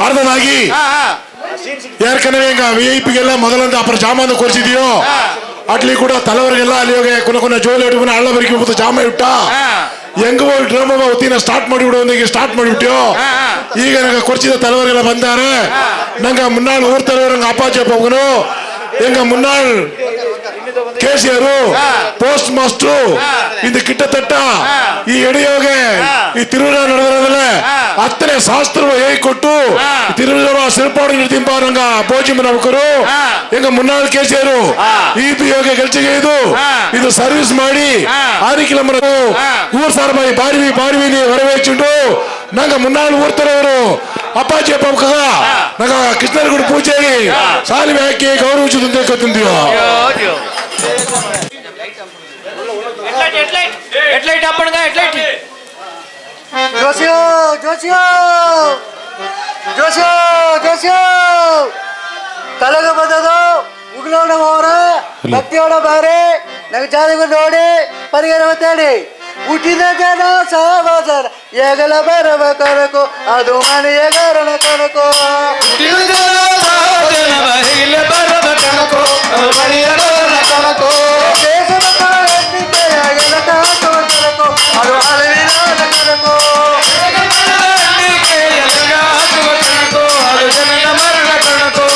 ಅರ್ಧನಾಗಿ ஏற்கனவே எங்க விஐபிக்கெல்லாம் முதல்ல அப்புறம் ஜாமான் கோரிச்சிதியோ அட்லி கூட தலைவர்களெல்லாம் ಅಲ್ಲಿಯೋಗೆ ಕೊನೆ ಜೋಲಿ ಹಿಡ್ಕೊಂಡು ಹಳ್ಳ ಬರಿಕೆ ಹೋಗ್ತು ಜಾಮ ಇಟ್ಟ ಹೆಂಗ ಹೋಗಿ ಡ್ರಾಮಾ ಒತ್ತಿನ ಸ್ಟಾರ್ಟ್ ಮಾಡಿಬಿಡು ಈಗ ಸ್ಟಾರ್ಟ್ ಮಾಡಿಬಿಟ್ಟು ಈಗ ನಂಗೆ ಕೊರಿಸಿದ தலைவர்கள ಬಂದಾರೆ ನಂಗೆ ಮುನ್ನಾಳ್ ಊರ್ தலைவர் ಅಪ್ಪಾಜಿ ಹೋಗನು எங்க முன்னாள் கேசியாரு போஸ்ட் மாஸ்டர் இந்த கிட்டத்தட்ட ಈ ಎಡೆಯೋಗೆ ಈ ತಿರುವಿನ ನಡೆದರಲ್ಲ ಅತ್ತನೆ ಶಾಸ್ತ್ರವ ಹೇಳಿಕೊಟ್ಟು ತಿರುವಿನ ಸಿರ್ಪಾಡು ನಿರ್ತಿಂಪಾರಂಗ ಭೋಜಿಮನ ಮುಖರು ಎಂಗ ಮುನ್ನಾಳ್ ಕೇಸಿಯಾರು ಈ ಯೋಗ ಗೆಲ್ಚಿಗೆ ಇದು ಸರ್ವಿಸ್ ಮಾಡಿ 6 ಕಿಲೋಮೀಟರ್ ಊರ್ ಸಾರ್ಬಾಯಿ ಬಾರ್ವಿನಿ ಹೊರವೇಚಿಂಡು ನಂಗ ಮುನ್ನಾಳ್ ಊರ್ ತರವರು ಅಪ್ಪಾಜಿ ಅಪ್ಪ ನಂಗ ಕೃಷ್ಣರಗುಡಿ ಪೂಜೆಗೆ ಸಾಲಿವೆ ಹಾಕಿ ಗೌರವಿಸುತ್ತಂತೆ ಗೊತ್ತಿದ್ದೀವ हेडलाइट आपण का हेडलाइट जोशियो जोशियो जोशियो जोशियो ತಲೆಗೆ ಬಂದದು ಉಗ್ಲೋಣ ಅವರ ಭಕ್ತಿಯೋಡ ಬಾರಿ ನಂಗೆ ಜಾದಗ ನೋಡಿ ಪರಿಹಾರ ಮಾತಾಡಿ ಹುಟ್ಟಿದ ಜನ ಸಾವಸರ ಎಗಲ ಬರವ ಕನಕು ಅದು ಮನೆಯ ಕಾರಣ ಕನಕು ಹುಟ್ಟಿದ ಜನ ಸಾವಸರ ಎಗಲ ಬರವ ಕನಕು ಅದು ಮನೆಯ ಕಾರಣ ಕನಕು ದೇಶದ ಕಾಲಕ್ಕೆ ಕಾಟೋ ಕನಕು ಅದು ಅಲವಿನ ಕನಕು ಅದು ಜನನ ಮರಣ ಕನಕು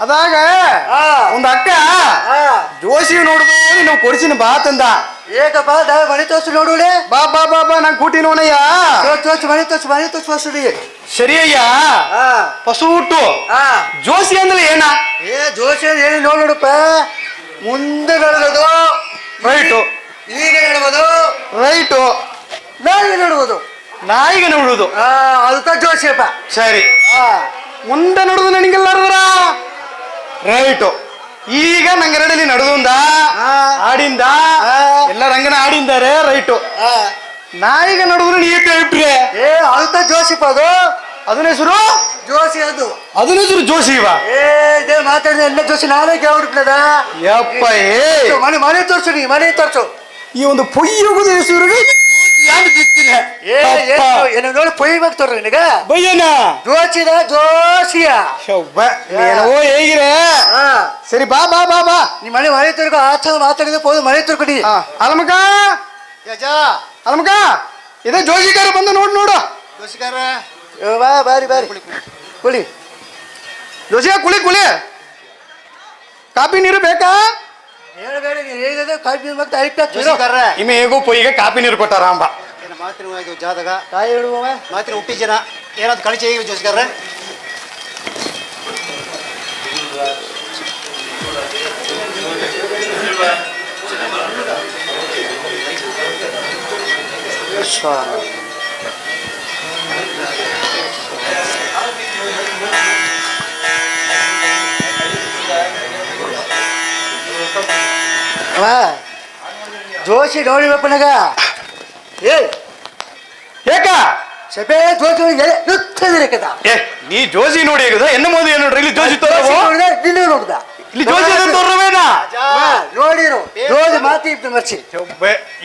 ಅದಾಗ ಒಂದು ಅಕ್ಕ ಜೋಶಿ ನೋಡುದು ನಾವು ಕೊಡಿಸಿನ ಬಾ ತಂದ ಏಕಪ್ಪ ಮನೆ ತೋರ್ಸು ನೋಡುಳೆ ಬಾ ಬಾ ಬಾ ಬಾ ನಂಗೆ ಕೂಟಿ ನೋಡಯ್ಯ ತೋರ್ಸು ಮನೆ ತೋರ್ಸು ಸರಿಯಯ್ಯ ಪಶು ಹುಟ್ಟು ಜೋಶಿ ಅಂದ್ರೆ ಏನ ಜೋಶಿ ಹೇಳಿ ನೋಡಪ್ಪ ಮುಂದೆ ನಡೆದು ರೈಟು ಈಗ ನಡುವುದು ರೈಟು ನಾಯಿಗೆ ನೋಡುವುದು ಅದು ಜೋಶಿಯಪ್ಪ ಸರಿ ಮುಂದೆ ನೋಡುದು ನನಗೆಲ್ಲಾರದ್ರ ರೈಟು ಈಗ ನಂಗೆ ಎರಡಲ್ಲಿ ನಡೆದುಂದ ಆಡಿಂದ ಎಲ್ಲ ರಂಗನ ಆಡಿಂದಾರೆ ರೈಟು ನಾಯಿಗ ನಡೆದ್ರು ನೀ ಹೇಳ್ಬಿಟ್ರೆ ಅಲ್ತ ಜೋಶಿಪ್ಪ ಅದನ್ನ ಹೆಸರು ಜೋಶಿ ಅದನ್ನ ಹೆಸರು ಜೋಶಿ ಮಾತಾಡಿದ ಎಲ್ಲ ಜೋಶಿ ನಾನೇ ಕೇಳ್ಬಿಟ್ನದ ಯಪ್ಪ ಮನೆ ತೋರ್ಸು ನೀ ಮನೆ ತೋರ್ಸು ಈ ಒಂದು ಪೊಯ್ಯಿ ಹೋಗುದು ಹೆಸರಿಗೆ ನೋಡಿ ಪೊಯ್ಯಿ ಬರ್ತಾರ ನಿನಗ ಬಯ್ಯನ ಜೋಶಿದ ಜೋಶಿಯ ಹೇಗಿರೆ ಸರಿ ಬಾ ಬಾ ಬಾ ಬಾ ನೀ ಮನೆ ತೋರ್ಕ ಆಚೆ ಮಾತಾಡಿದ ಹೋದ ಮನೆ ತೋರ್ಕೊಡಿ ಅಲ್ಮಕ ಅಲ್ಮಕ ಇದೇ ಜೋಶಿಕಾರ ಬಂದ ನೋಡು ಜೋಶಿಕಾರ ಬಾ ಬಾರಿ ಕುಳಿ ಜೋಶಿಯ ಕುಳಿ ಕಾಪಿ ನೀರು ಬೇಕಾ ಇಮೆ ಹೇಗೂ ಪೊಯ್ಯಿಗೆ ಕಾಪಿ ನೀರು ಕೊಟ್ಟಾರ ಅಂಬ ಮಾತಿನ ಜಾತಕ ತಾಯಿ ಹೇಳುವ ಮಾತಿನ ಹುಟ್ಟಿ ಜನ ಏನಾದ್ರು ಕಳಿಸಿ ಹೇಗೆ ಜೋಸ್ಕರ್ರೆ ಜೋಶಿ ನೋಡಿ ಬಪ್ಪನಗ ಏಕ ಸಭೆ ಜೋಶಿ ನೀ ಜೋಶಿ ನೋಡಿ ಎನ್ನ ಮೋದಿ ನೋಡ್ರಿ ಇಲ್ಲಿ ಜೋಶಿ ನೋಡ್ದ ಇಲ್ಲಿ ಜೋಶಿ ತೋರ್ರವೇನಾ ನೋಡಿರು ಜೋಶಿ ಮಾತಿ ಮರ್ಚಿ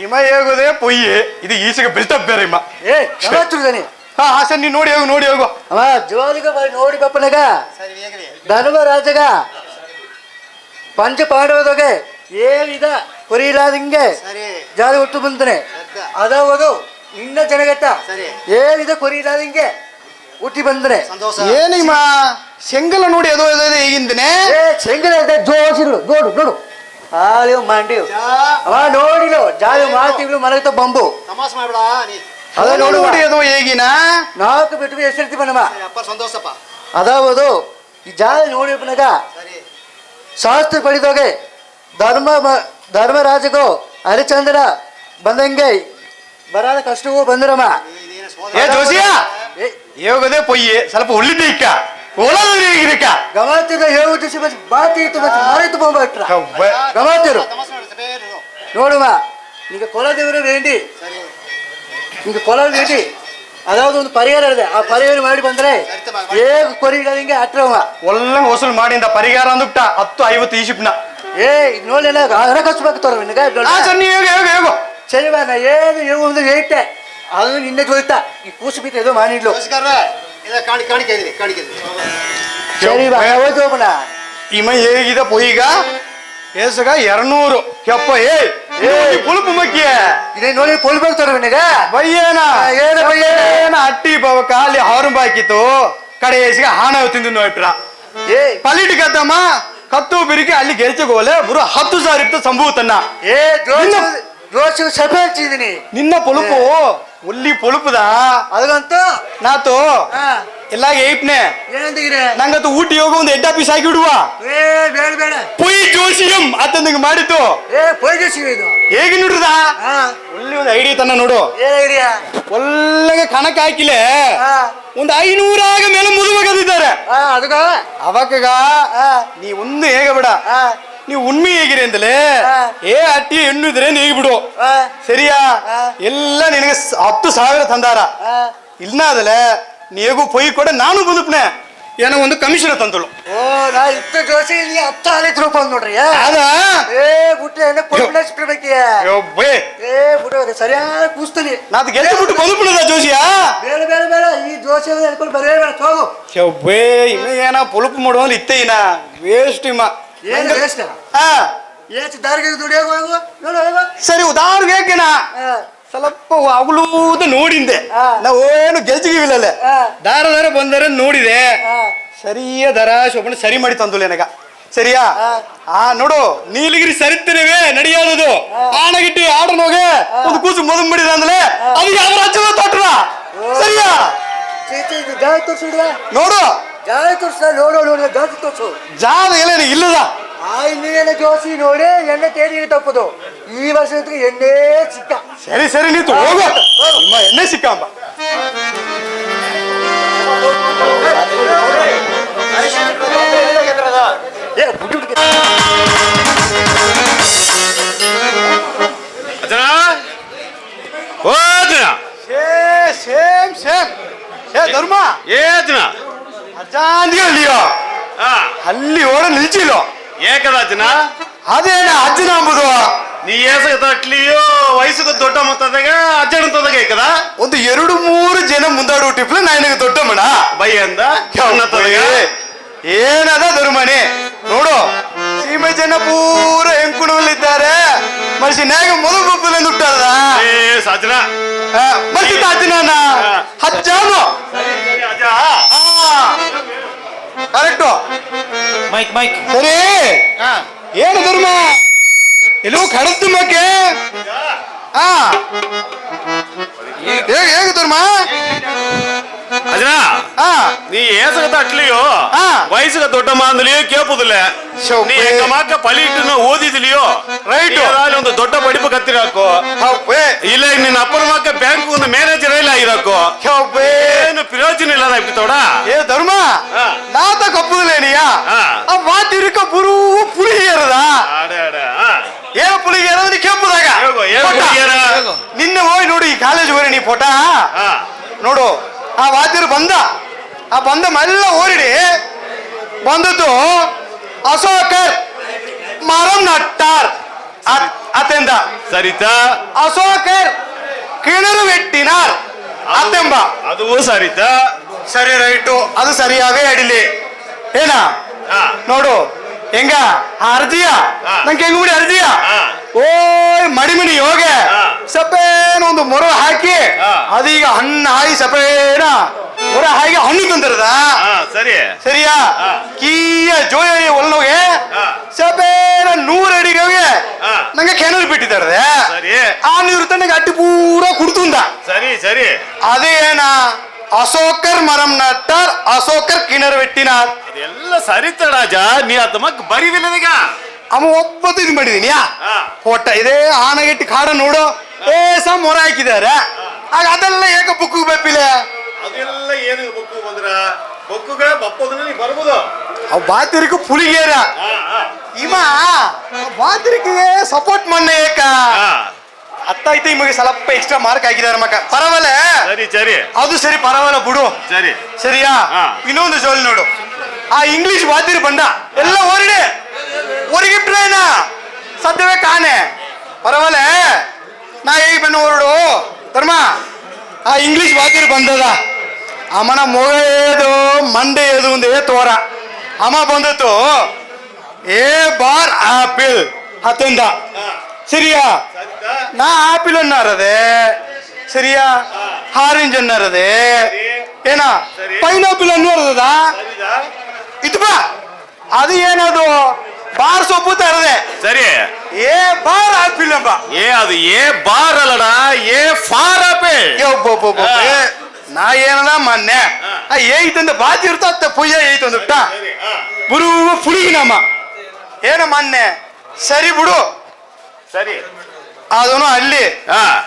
ಇಮ ಹೇಗುದೇ ಪೊಯ್ಯಿ ಇದು ಈಚೆಗೆ ಬೆಲ್ಟಪ್ ಬೇರೆ ಇಮ್ಮ ಏನಿ ಹಾ ಸರ್ ನೀ ನೋಡಿ ಹೋಗು ಅವ ಜೋಲಿಗ ನೋಡಿ ಬಪ್ಪನಗ ಧರ್ಮರಾಜಗ ಪಂಚ ಪಾಂಡವದೊಗೆ ಏನಿದ ಕೊರಿಲಾದಿಂಗೆ ಜಾಗ ಹುಟ್ಟು ಬಂತಾನೆ ಅದಾವದು ಇನ್ನ ಜನಗಟ್ಟ ಏನಿದ ಕೊರಿಲಾದಿಂಗೆ ಹುಟ್ಟಿ ಬಂದ್ರೆ ಏನಿಮ್ಮ ಸೆಂಗಲ ನೋಡಿ ಅದು ಈಗಿಂದನೆ ಏ ಚೆಂಗಲ ಜೋಸಿಗಳು ನೋಡು ನೋಡು ಹಾಲು ಮಂಡಿವು ಅವ ನೋಡಿಲು ಜಾಲಿ ಮಾಡ್ತೀವಿ ಮಲಗಿತ ಬಂಬು ತಮಾಸ್ ಮಾಡ್ಬೇಡ ನೀ ಅದ ನೋಡಿ ಅದು ಹೇಗಿನ ನಾಲ್ಕು ಬಿಟ್ಟು ಎಷ್ಟಿರ್ತೀವಿ ಬನ್ನಮ್ಮ ಅಪ್ಪ ಸಂತೋಷಪ್ಪ ಅದಾವುದು ಈ ಜಾಲಿ ನೋಡಿ ಬನ್ನಗ ಸರಿ ಶಾಸ್ತ್ರ ಪಡೆದೋಗೆ ಧರ್ಮರಾಜಗೋ ಹರಿಚಂದ್ರ ಬಂದಂಗೆ ಬರಾದ ಕಷ್ಟವೂ ಬಂದಿರಮ್ಮ ಏ ಜೋಸಿಯ ಹೇಗದೆ ಪೊಯ್ಯಿ ಸ್ವಲ್ಪ ಉಳ್ಳಿದ್ದೆ ಇಕ್ಕ ಓಲಾದ್ರೆ ಹೇಗಿರಿಕ ಗಮಾತಿರ ಹೇಳುದು ಬಾತಿ ಇತ್ತು ಮತ್ತೆ ಮರೆತು ಬಂಬಿಟ್ರ ಗಮಾತಿರು ತಮಾಸ್ ಮಾಡು ಸಪೇರು ನೋಡುವ ಈಗ ಕೊಲದೇವರು ವೇಂಡಿ ಸರಿ ಈಗ ಕೊಲ ವೇಂಡಿ ಅದಾವುದು ಒಂದು ಪರಿಹಾರ ಇದೆ ಆ ಪರಿಹಾರ ಮಾಡಿ ಬಂದ್ರೆ ಹೇಗೆ ಕೊರಿಗಂಗೆ ಅಟ್ರವ ಒಳ್ಳೆ ವಸೂಲ್ ಮಾಡಿಂದ ಪರಿಹಾರ ಅಂದುಬಿಟ್ಟ 10-50 ಈಶಿಪ್ನ ಏ ನೋಡಿ ಹಣ ಕಚ್ಬೇಕು ತೋರ ನಿನಗೆ ಸನ್ನಿ ಹೇಗೋ ಸರಿ ಬಾ ನಾ ಏನು ಒಂದು ಹೇಳ್ತೆ ಅದು ನಿನ್ನೆ ಜೋಯ್ತಾ ಈ ಕೂಸು ಬಿಟ್ಟು ಏನೋ ಮಾಡಿಡ್ಲು ನಮಸ್ಕಾರ ಇಲ್ಲ ಕಾಣಿಕೆ ಇದೀನಿ ಕಾಣಿಕೆ ಸರಿ ಬಾ ಹೋಯ್ತು ಹೋಗೋಣ ಇಮ ಹೇಗಿದ ಪೊಯ್ಯಿಗ ಏಸಗ 200 ಯಪ್ಪ ಏ ಪುಳುಪು ಮಕ್ಕಿಯ ಇದೇ ನೋಡಿ ಪೊಲ್ಬೇಕು ತೋರ ನಿನಗೆ ಬಯ್ಯೇನ ಏನು ಬಯ್ಯೇನ? ಏನ ಅಟ್ಟಿ ಬಾವ ಕಾಲಿ ಹಾರು ಬಾಕಿತ್ತು ಕಡೆ ಏಸಿಗ ಹಾಣ ತಿಂದು ನೋಡ್ರ ಏ ಪಲ್ಲಿಟಿ ಕದ್ದಮ್ಮ ಕತ್ತು ಬಿರಿಕೆ ಅಲ್ಲಿ ಗೆಲ್ಚಗೋಲೆ ಬರು 10,000 ಇತ್ತು ಸಂಭೂತನ್ನ ಏ ಜೋಶು ಸಭೆ ಹಚ್ಚಿದೀನಿ ನಿನ್ನ ಪೊಳುಪು ಒಲ್ಲಿ ಪೊಳುಪುದ ಅದಕ್ಕಂತೂ ನಾತು ಹಾ ಎಲ್ಲ ಏಪ್ನೆ ಏನಂತೀರಿ ನಂಗತ್ತು ಊಟಿ ಹೋಗೋ ಒಂದು ಎಡ್ಡ ಪೀಸ್ ಹಾಕಿ ಬಿಡುವ ಏ ಬೇಡ ಬೇಡ ಪೊಯ್ ಜೋಶಿಯಂ ಅತ್ತಂದಂಗೆ ಮಾಡಿತ್ತು ಏ ಪೊಯ್ಜೋಶಿ ಇದು ಹೇಗೆ ನೋಡ್ರದ ಹಾ ಒಳ್ಳೆ ಒಂದು ಐಡಿಯಾ ತನ್ನ ನೋಡು ಏನಾಗಿರಿಯಾ ಒಳ್ಳೆಗೆ ಕಣಕ್ ಹಾಕಿಲೆ ಹಾ ಒಂದು 500 ಆಗ ಮೇಲೆ ಮುದುವಾಗಿದ್ದಾರೆ ಹಾ ಅದಕ್ಕ ಅವಕ್ಕಗ ಹಾ ನೀ ಒಂದು ಹೇಗ ಬಿಡ ಹಾ ನೀವು ಉಣ್ಮೆ ಹೇಗಿರಿ ಅಂತಲೇ ಹಾ. ಏ ಅಟ್ಟಿ ಹೆಣ್ಣು ಇದ್ರೆ ನೀಗಿ ಬಿಡು ಹಾ ಸರಿಯಾ ಹಾ. ಎಲ್ಲ ನಿನಗೆ 10,000 ತಂದಾರ ಹಾ ಇಲ್ನಾದಲೆ ನೀಗೂ ಪೊಯ್ ಕೊಡ ನಾನು ಬಂದುಪ್ನೆ ಏನೋ ಒಂದು ಕಮಿಷನ್ ತಂದಳು ಓ ನಾ ಇತ್ತ ಜೋಶಿ ಇಲ್ಲಿ 10 ರೂಪಾಯಿ ನೋಡ್ರಿ ಅದ ಏ ಬುಟ್ಟೆ ಏನ ಕೊಡ್ಲೇಸ್ ಬಿಡ್ಬೇಕಿಯ ಯೊಬ್ಬೇ ಏ ಬುಟ್ಟೆ ಸರಿಯಾಗಿ ಕೂಸ್ತೀನಿ ನಾದ್ ಗೆದ್ದು ಬಿಟ್ಟು ಬಂದುಬಿಡದ ಜೋಶಿಯ ಬೇಡ ಬೇಡ ಬೇಡ ಈ ಜೋಶಿ ಹೇಳ್ಕೊಂಡು ಬರೇ ಬೇಡ ಹೋಗು ಯೊಬ್ಬೇ ಇನ್ನ ಏನ ಪುಳುಪು ಮಾಡುವ ಇತ್ತೆ ಇನ್ನ ವೇಸ್ಟ್ ಇಮ್ಮ ಏನು ವೇಸ್ಟ್ ಹಾ ಏಚ್ ದಾರಿಗೆ ದುಡಿಯೋಗ ಹೋಗು ನೋಡು ಹೋಗು ಸರಿ ಉದಾಹರಣೆ ಹೇಗೆನ ಹಾ ಸ್ವಲ್ಪ ಅಗಲೂದ ನೋಡಿಂದೆ ಹಾ. ನಾವು ಏನು ಗೆಲ್ಚಿಗಿಲ್ಲಲ್ಲ ಹಾ. ದಾರ ಬಂದರೆ ನೋಡಿದೆ ಹಾ ಸರಿಯ ದರ ಶೋಭನೆ ಸರಿ ಮಾಡಿ ತಂದು ನನಗ ಸರಿಯಾ ಹಾ. ನೋಡು ನೀಲಗಿರಿ ಸರಿತೇವೆ ನಡೆಯೋದು ಆಣಗಿಟ್ಟಿ ಆಡನೋಗೆ ಒಂದು ಕೂಸು ಮದುವೆ ಮಾಡಿದ ಅಂದ್ಲೆ ಅದು ಯಾವ ರಾಜ್ಯದ ತೊಟ್ರ ಸರಿಯಾ ಚೀಚಿ ಇದು ಜಾಗ ತೋರ್ಸಿಡ್ರ ನೋಡು ಜಾಗ ತೋರ್ಸ ನೋಡು ನೋಡು ಜಾಗ ತೋರ್ಸು ಜಾಗ ಎಲ್ಲ ಇಲ್ಲದ ಆ ಇನ್ನೇನ ಜೋಶಿ ನೋಡಿ ಎಣ್ಣೆ ತೇರಿಗೆ ತಪ್ಪದು ಈ ವರ್ಷ ಎಣ್ಣೆ ಸಿಕ್ಕ ಸರಿ ಸರಿ ನೀತು ಹೋಗು ನಿಮ್ಮ ಎಣ್ಣೆ ಸಿಕ್ಕಂಬ ಏ ಬುಡ್ಡಿ ಬುಡ್ಡಿ ಸೇಮ್ ಸೇಮ್ ಏ ಧರ್ಮ ಏತನ ಅಜ್ಜಾಂದಿ ಅಲ್ಲಿಯೋ ಅಲ್ಲಿ ಓಡ ನಿಲ್ಚಿಲ್ಲೋ ಏಕದಾಚನ ಅದೇನ ಅಜ್ಜನ ಅಂಬುದು ನೀ ಏಸಗ ತಟ್ಲಿಯೋ ವಯಸ್ಸಿಗೆ ದೊಡ್ಡ ಮೊತ್ತದಾಗ ಅಜ್ಜನ ತೊದಾಗ ಏಕದ ಒಂದು 2-3 ಜನ ಮುಂದಾಡು ಟಿಪ್ಲ ನನಗೆ ದೊಡ್ಡ ಮಣ ಬೈ ಅಂದ ಏನದ ಧರ್ಮನೆ ನೋಡು ಸೀಮೆ ಜನ ಪೂರ ಹೆಂಕುಣವಲ್ಲಿದ್ದಾರೆ ಮನುಷ್ಯನಾಗ ಮೊದಲು ಗೊಬ್ಬರಲ್ಲಿ ಹುಟ್ಟದ ಏ ಸಾಜನ ಮರ್ಸಿತ ಅಜ್ಜನ ಅಜ್ಜಾನು ಅಜ್ಜ ಕರೆಕ್ಟು ಮೈಕ್ ಮೈಕ್ ಸರಿ ಏನು ಧರ್ಮ ಎಲ್ಲೋ ಕಡತ್ತು ಮಕ್ಕೆ ಹಾ ಹೇಗೆ ಧರ್ಮ ಅಜ್ಜನ ಹಾ ನೀ ಏಸಗ ತಟ್ಲಿಯೋ ಹಾ. ವಯಸ್ಸಿಗೆ ದೊಡ್ಡ ಮಾಂದಲಿಯೋ ಕೇಪುದಿಲ್ಲ ಶೌಪೆ. ನೀ ಎಂಗ ಮಾಕ ಪಲಿಟ್ಟನ ಓದಿದ್ಲಿಯೋ Right. ಒಂದು ದೊಡ್ಡ ಪಡಿಪು ಕತ್ತಿರಾಕೋ ಇಲ್ಲ ನಿನ್ನ ಅಪ್ಪನ ಮಕ್ಕ ಬ್ಯಾಂಕ್ ಒಂದು ಮ್ಯಾನೇಜರ್ ಇಲ್ಲ ಆಗಿರಾಕೋ ಏನು ಪ್ರಯೋಜನ ಇಲ್ಲದ ಬಿತ್ತೋಡ ಏ ಧರ್ಮ ಹಾ. ನಾತ ಕಪ್ಪುದಲೇನಿಯ ಹಾ. ಆ ಮಾತಿರಿಕ ಬುರು ಪುಳಿಗೇರದ ಆಡೆ ಆಡೆ ಏನು ಪುಳಿಗೇರದ ನೀ ಕೆಂಪುದಾಗ ಹೇಗೋ, ಏನು ಫೋಟ. ಪುಳಿಗೇರ? ನಿನ್ನೆ ಹೋಗಿ ನೋಡಿ ಈ ಕಾಲೇಜ್ ಹೋಗಿ ನೀ ಫೋಟ ಹಾ ನೋಡು ಆ ವಾದ್ಯರು ಬಂದ ಆ ಬಂದ ಮೆಲ್ಲ ಓರಿಡಿ ಬಂದದ್ದು ಅಶೋಕರ್ ಮರಂ ನಟ್ಟಾರ್ ಅತೆಂದ ಸರಿತಾ ಅಶೋಕರ್ ಕಿಣರು ವೆಟ್ಟಿನಾರ್ ಅತ್ತೆಂಬ ಅದು ಸರಿತಾ ಸರಿ ರೈಟು ಅದು ಸರಿಯಾಗೇ ಅಡಿಲಿ ಏನ ಹಾ. ನೋಡು ಹೆಂಗ ಆ ಅರ್ಜಿಯ ಹಾ. ನಂಗೆ ಹೆಂಗ್ ಬಿಡಿ ಅರ್ಜಿಯ ಹಾ. ಓಯ್ ಮಡಿಮಣಿ ಹೋಗೆ ಹಾ. ಸಪೇನ ಒಂದು ಮೊರ ಹಾಕಿ ಅದೀಗ ಹಣ್ಣು ಹಾಕಿ ಸಪೇನ ಮೊರ ಹಾಕಿ ಹಣ್ಣು ತಂದಿರದ ಸರಿ ಸರಿಯಾ ಕೀಯ ಜೋಯ ಒಲ್ಲೋಗೆ ಸಪೇನ 100 ಅಡಿಗೆ ನಂಗೆ ಕೆನಲ್ ಬಿಟ್ಟಿದ್ದಾರೆ ಸರಿ ಆ ನೀರು ತನಗೆ ಅಡ್ಡಿ ಪೂರ ಕುಡ್ತುಂದ ಸರಿ ಸರಿ ಅದೇನ ಅಶೋಕರ್ ಮರಂ ನಟ್ಟಾರ್ ಅಶೋಕರ್ ಕಿಣರ್ ವೆಟ್ಟಿನಾರ್ ಅದೆಲ್ಲ ಸರಿತ ರಾಜ ನೀ ಅದ ಮಗ್ ಬರಿದಿಲ್ಲದೀಗ ಅಮ್ಮ ಒಬ್ಬತ್ತು ಇದು ಮಾಡಿದೀನಿ ಒಟ್ಟ ಇದೇ ಆನಗಟ್ಟಿ ಕಾಡ ನೋಡು ಮೊರ ಹಾಕಿದ್ದಾರೆ ಆಗ ಅದೆಲ್ಲ ಏಕ ಬುಕ್ಕು ಬೆಪ್ಪಿಲ್ಲ ಅದೆಲ್ಲ ಏನು ಬೊಕ್ಕು ಬಂದ್ರ ಬೊಕ್ಕುಗ ಬಪ್ಪೋದನ್ನ ನೀ ಬರ್ಬೋದು ಅವ್ ಬಾತಿರಿಗೂ ಪುಲಿಗೇರ ಇವ ಬಾತಿರಿಗೆ ಸಪೋರ್ಟ್ ಮಣ್ಣೆ ಏಕ ಅತ್ತಾಯ್ತು ನಿಮಗೆ ಸ್ವಲ್ಪ ಎಕ್ಸ್ಟ್ರಾ ಮಾರ್ಕ್ ಹಾಕಿದ್ದಾರೆ ಮಕ್ಕ ಪರವಲ್ಲ ಸರಿ ಸರಿ ಅದು ಸರಿ ಪರವಲ್ಲ ಬಿಡು ಸರಿ ಸರಿಯಾ ಇನ್ನೊಂದು ಜೋಲ್ ನೋಡು ಆ ಇಂಗ್ಲಿಷ್ ಬಾತಿರಿ ಬಂಡ ಎಲ್ಲ ಹೊರಡೆ ಹೊರಗಿಟ್ರೇನ ಸದ್ಯವೇ ಕಾಣೆ ಪರವಲ್ಲ ನಾ ಹೇಗೆ ಬೆನ್ನು ಹೊರಡು ಧರ್ಮ ಆ ಇಂಗ್ಲಿಷ್ ಬಾತಿರಿ ಬಂದದ ಅಮ್ಮನ ಮೊಗ ಏದು ಮಂಡೆ ಏದು ಒಂದು ತೋರ ಅಮ್ಮ ಬಂದತ್ತು ಏ ಬಾರ್ ಆಪಿಲ್ ಹತ್ತಂದ ಸರಿಯಾ ನಾ ಆಪಿಲ್ ಅನ್ನಾರದೆ ಸರಿಯಾ ಆರೆಂಜ್ ಅನ್ನಾರದೆ ಏನ ಪೈನಾಪಿಲ್ ಅನ್ನೋರದ ಇದು ಬಾ ಅದು ಏನದು ಬಾರ್ ಸೊಪ್ಪು ತರದೆ ಸರಿ ಏ ಬಾರ್ ಆಪಿಲ್ ಅಂಬ ಅದು ಏ ಬಾರ್ ಅಲ್ಲಡ ಏ ಫಾರ್ ಆಪೆ ನಾ ಏನದ ಮೊನ್ನೆ ಏಯ್ತಂದ ಬಾತಿ ಇರ್ತ ಪೂಜೆ ಏಯ್ತಂದುಟ್ಟ ಬುರು ಪುಳಿಗಿನಮ್ಮ ಏನ ಮೊನ್ನೆ ಸರಿ ಬಿಡು ಸರಿ ಅದನು ಅಲ್ಲಿ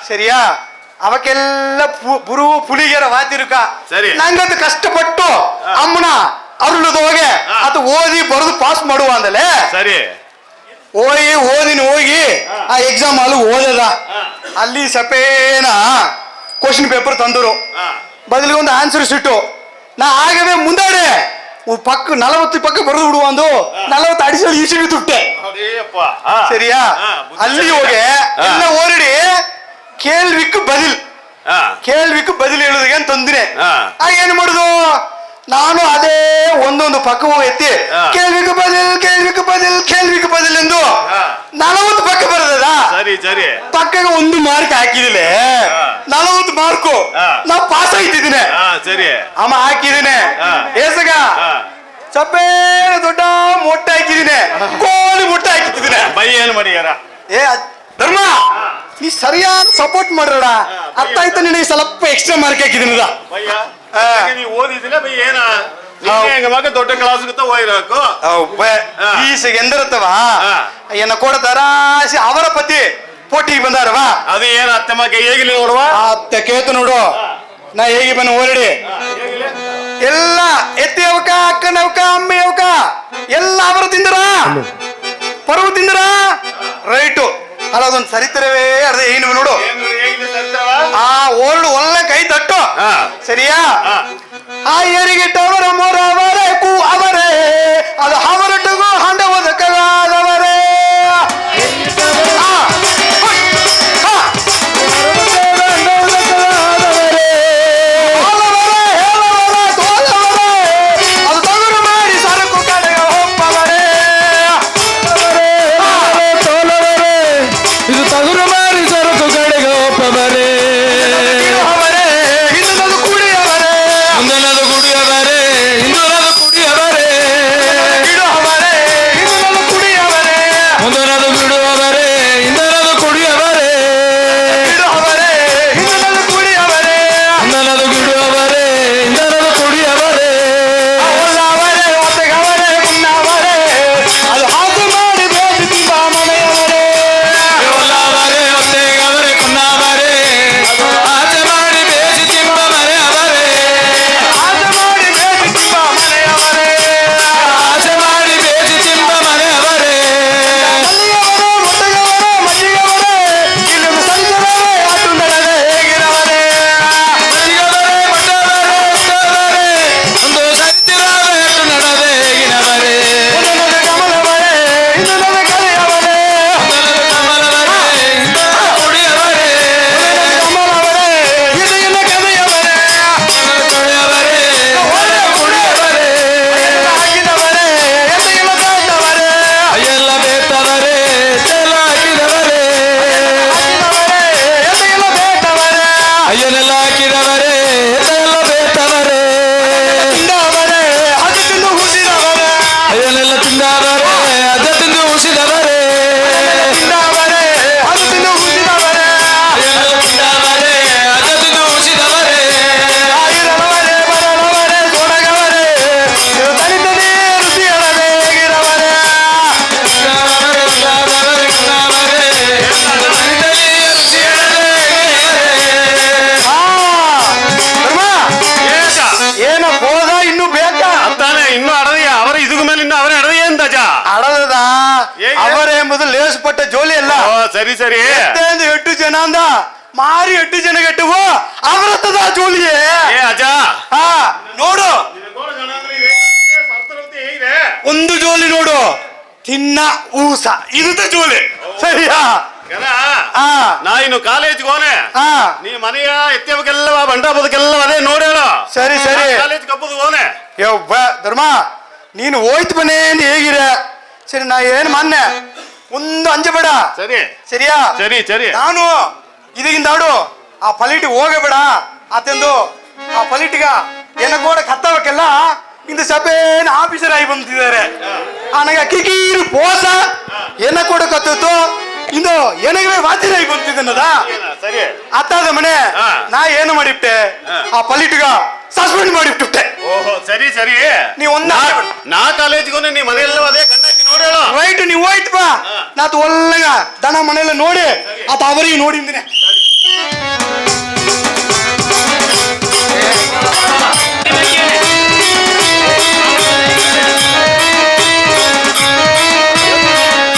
ಸರಿಯಾ ಅವಕ್ಕೆಲ್ಲ ಬುರು ಪುಳಿಗೆರ ವಾತಿರುಕ ಸರಿ ನಂಗದು ಕಷ್ಟಪಟ್ಟು ಅಮ್ಮನ ಅರುಳದ ಹೋಗೆ ಅದು ಓದಿ ಬರೆದು ಪಾಸ್ ಮಾಡುವ ಅಂದಲೆ ಸರಿ ಹೋಗಿ ಆ ಎಕ್ಸಾಮ್ ಅಲ್ಲಿ ಓದದ ಅಲ್ಲಿ ಸಪೇನ ಕ್ವಶನ್ ಪೇಪರ್ ತಂದರು ಬದಲಿಗೆ ಒಂದು ಆನ್ಸರ್ ಸಿಟ್ಟು ನಾ ಆಗವೇ ಮುಂದಾಡೆ ಪಕ್ಕ 40 ಪಕ್ಕ ಬರೆದು ಬಿಡುವ ಒಂದು 40 ಅಡಿಸಲ್ ಈಸಿಗೆ ತುಟ್ಟೆ ಸರಿಯಾ ಅಲ್ಲಿ ಹೋಗಿ ಎಲ್ಲ ಓರಡಿ ಕೇಳ್ವಿಕ್ ಬದಿಲ್ ಹೇಳುದಿಗೆ ಅಂತ ತಂದಿನಿ ಆಗ ಏನ್ ಮಾಡುದು ನಾನು ಅದೇ ಒಂದೊಂದು ಪಕ್ಕ ಎತ್ತಿ ಕೇಳ್ವಿಕ್ ಬದಿಲ್ ಎಂದು 40 ಪಕ್ಕ ಬರ್ತದ ಸರಿ ಸರಿ ಪಕ್ಕಗೆ 1 ಮಾರ್ಕ್ ಹಾಕಿದಿಲ್ಲ 40 ಮಾರ್ಕು ನಾ ಪಾಸ್ ಆಯ್ತಿದ್ದೀನಿ ಸರಿ ಅಮ್ಮ ಹಾಕಿದ್ದೀನಿ ಏಸಗ ಸಪೇನ ದೊಡ್ಡ ಮೊಟ್ಟೆ ಹಾಕಿದ್ದೀನಿ ಕೋಳಿ ಮೊಟ್ಟೆ ಹಾಕಿದ್ದೀನಿ ಬೈ ಏನು ಮಾಡಿಯಾರ ಏ ಧರ್ಮ ನೀ ಸರಿಯಾದ ಸಪೋರ್ಟ್ ಮಾಡ್ರಡ ಅತ್ತಾಯ್ತು ನಿನಗೆ ಸ್ವಲ್ಪ ಎಕ್ಸ್ಟ್ರಾ ಮಾರ್ಕ್ ಹಾಕಿದ್ದೀನದ ನೀವು ಓದಿದಿಲ್ಲ ಬೈ ಏನ ಹೆಂಗ ಮಗ ದೊಡ್ಡ ಕ್ಲಾಸ್ ಹೋಗಿರಬೇಕು ಈಸೆಗೆ ಎಂದಿರುತ್ತವ ಏನ ಕೊಡತಾರಾಸಿ ಅವರ ಪತಿ ಪೋಟಿಗೆ ಬಂದಾರವಾ ಅದು ಏನ ಅತ್ತೆ ಮಗ ಹೇಗಿಲ್ಲ ನೋಡುವ ಅತ್ತೆ ಕೇತು ನೋಡು ನಾ ಹೇಗೆ ಬನ್ನ ಓರಡಿ ಎಲ್ಲ ಎತ್ತಿ ಅವಕ ಅಕ್ಕನ ಅವಕ ಅಮ್ಮಿ ಅವಕ ಎಲ್ಲ ಅವರು ತಿಂದರ ಪರ್ವ ತಿಂದರ ರೈಟು ಅಲ್ಲ ಅದೊಂದು ಸರಿತ್ರವೇ ಅರ್ಧ ಏನು ನೋಡು ಆ ಓಲ್ಡ್ ಒಳ್ಳೆ ಕೈ ತಟ್ಟು ಸರಿಯಾ ಆ ಏರಿಗಿಟ್ಟವರ ಮೊರವರೇ ಕೂ ಅವರೇ ಅದು ಅವರೊಟ್ಟಿಗೂ ಹಂಡ ಒದಕಲಾದವರೇ ಕುಡಿಯವರೇ ಹೇಗೆ? ಅವರೇ ಎಂಬುದು ಲೇಸಪಟ್ಟ ಜೋಲಿ ಅಲ್ಲ. ಓ, ಸರಿ ಸರಿ. ಎಷ್ಟೊಂದು 8 ಜನ ಅಂದ ಮಾರಿ 8 ಜನ ಗಟ್ಟುವ ಅವರತ್ತದ ಜೋಲಿಯೇ. ಏ ಅಜ, ಹಾ ನೋಡು ಒಂದು ಜೋಲಿ ನೋಡು, ತಿನ್ನ ಊಸ ಇರುತ್ತ ಜೋಲಿ ಸರಿಯಾ? ನಾ ಇನ್ನು ಕಾಲೇಜ್ಗೆ ಹೋನೆ. ಹಾ ನೀ ಮನೆಯ ಎತ್ತಬೇಕೆಲ್ಲ ಬಂಡ ಬದುಕೆಲ್ಲ ಅದೇ ನೋಡೇಳ. ಸರಿ ಸರಿ. ಕಾಲೇಜ್ ಕಬ್ಬದು ಹೋನೆ. ಯವ್ವ ಧರ್ಮ ನೀನು ಹೋಯ್ತು ಬನ್ನಿ ಅಂತ ಹೇಗಿರ. ಸರಿ ನಾ ಏನ್ ಮೊನ್ನೆ ಒಂದು ಅಂಜಬೇಡ ಸರಿ ಸರಿಯಾ? ಸರಿ ಸರಿ. ನಾನು ಇದಕ್ಕಿಂತ ಆಡು ಆ ಪಲಿಟಿಗೆ ಹೋಗಬೇಡ ಆತಂದು ಆ ಪಲಿಟಿಗ ಏನ ಕೂಡ ಕತ್ತವಕ್ಕೆಲ್ಲ ಇಂದು ಸಭೆನ ಆಫೀಸರ್ ಆಗಿ ಬಂದಿದ್ದಾರೆ. ನನಗೆ ಕಿಕೀರು ಪೋಸ ಏನ ಕೂಡ ಕತ್ತಿತ್ತು ಇಂದು ಏನಾಗ ವಾದ್ಯರಾಗಿ ಬಂತಿದ್ದನದ ಸರಿ. ಅತ್ತಾದ ಮನೆ ಹಾ. ನಾ ಏನು ಮಾಡಿಬಿಟ್ಟೆ, ಆ ಪಲಿಟಿಗ ಸಸ್ಪೆಂಡ್ ಮಾಡಿಬಿಟ್ಟೆ. ಓಹೋ ಸರಿ ಸರಿ. ನೀ ಒಂದ ನಾ ಕಾಲೇಜ್ಗೆ ಹೋನೆ, ನೀ ಮನೆಯೆಲ್ಲ ಅದೇ ಕಣ್ಣಾಕಿ ನೋಡೇಳ. ರೈಟ್ ನೀವು ಹೋಯ್ತು ಬಾ. ನಾತು ಒಳ್ಳೆಗ ದನ ಮನೆಯಲ್ಲ ನೋಡಿ ಆತ ಅವರಿಗೆ ನೋಡಿದ್ದೀನಿ.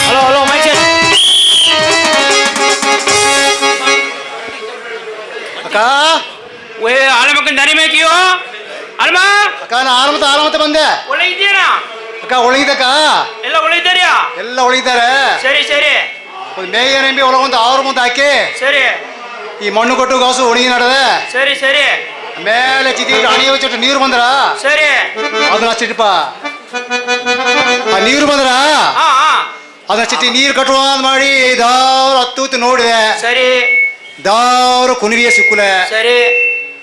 Hello hello mike check. ಅಕ್ಕ ಓಯ್ ಆಲಮಕ್ಕನ ದಾರಿ ಮೇಕಿಯೋ ಅಲ್ಮ ಅಕ್ಕ ನಾ ಆರಾಮತ್ತ ಬಂದೆ. ಒಳ್ಳೆ ಇದೆಯಾ ಅಕ್ಕ ಒಳಗಿದ್ದಕ್ಕ ಎಲ್ಲ ಒಳ್ಳೆ ಇದ್ದಾರ್ಯಾ? ಎಲ್ಲ ಒಳಗಿದ್ದಾರೆ. ಸರಿ ಸರಿ ಒಂದು ಮೇಯ ನೆಂಬಿ ಒಳಗೊಂದು ಅವ್ರ ಮುಂದೆ ಹಾಕಿ ಸರಿ ಈ ಮಣ್ಣು ಕೊಟ್ಟು ಗಾಸು ಒಣಗಿ ನಡದೆ ಸರಿ ಸರಿ ಮೇಲೆ ಚಿಟಿ ಅಣಿ ಚಟ್ಟು ನೀರು ಬಂದ್ರ ಸರಿ ಅದನ್ನ ಚಿಟಿಪ ಆ ನೀರು ಬಂದ್ರ ಹಾ ಹಾ ಅದನ್ನ ಚಿಟ್ಟಿ ನೀರು ಕಟ್ಟುವ ಮಾಡಿ ದಾವ್ರ ಹತ್ತು ನೋಡಿದೆ. ಸರಿ ದಾವ್ರ ಕುನಿರಿಯ ಸಿಕ್ಕುಲೆ ಸರಿ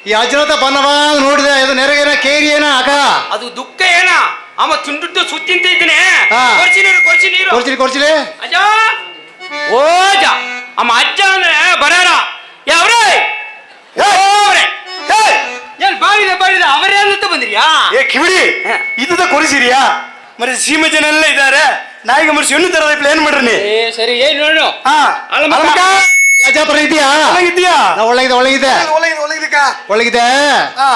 ಈ ಅಜ್ರತ ಬನ್ನವ ನೋಡಿದೆ. ಇದು ನೆರೆಗೇನ ಕೇರಿ ಏನ ಅಕ್ಕ ಅದು ದುಃಖ ಏನ ಅಮ್ಮ ತುಂಡುಟ್ಟು ಸುತ್ತಿಂತ ಇದ್ದೀನಿ. ಹಾ. ಕೊರ್ಚಿ ನೀರು ಕೊಡ್ಚಿಲಿ ಅಜ್ಜ ಓ ಅಜ್ಜ ಅಮ್ಮ ಅಜ್ಜ ಅಂದ್ರೆ ಬರಾರ ಯಾವ್ರೇ ಏನ್ ಬಾವಿದೆ ಅವರೇ ಅಂತ ಬಂದ್ರಿಯಾ? ಏ ಕಿವಿಡಿ ಇದ್ದ ಕೊರಿಸಿರಿಯಾ? మరి ಸೀಮೆ ಜನ ಎಲ್ಲ ಇದ್ದಾರೆ. ನಾಯಿಗೆ ಮರ್ಸಿ ಹೆಣ್ಣು ತರದ ಪ್ಲೇನ್ ಮಾಡ್ರಿ ನೀ. ಏ ಸರಿ ಏನ್ ನೋಡು ಹಾ ಅಲಮಕ್ಕ. ಅಜ್ಜಾಪುರ ಇದೆಯಾ? ಒಳಗಿದ್ಯಾ? ನಾ ಒಳಗಿದೆ ಒಳಗಿದೆ. ಹಾ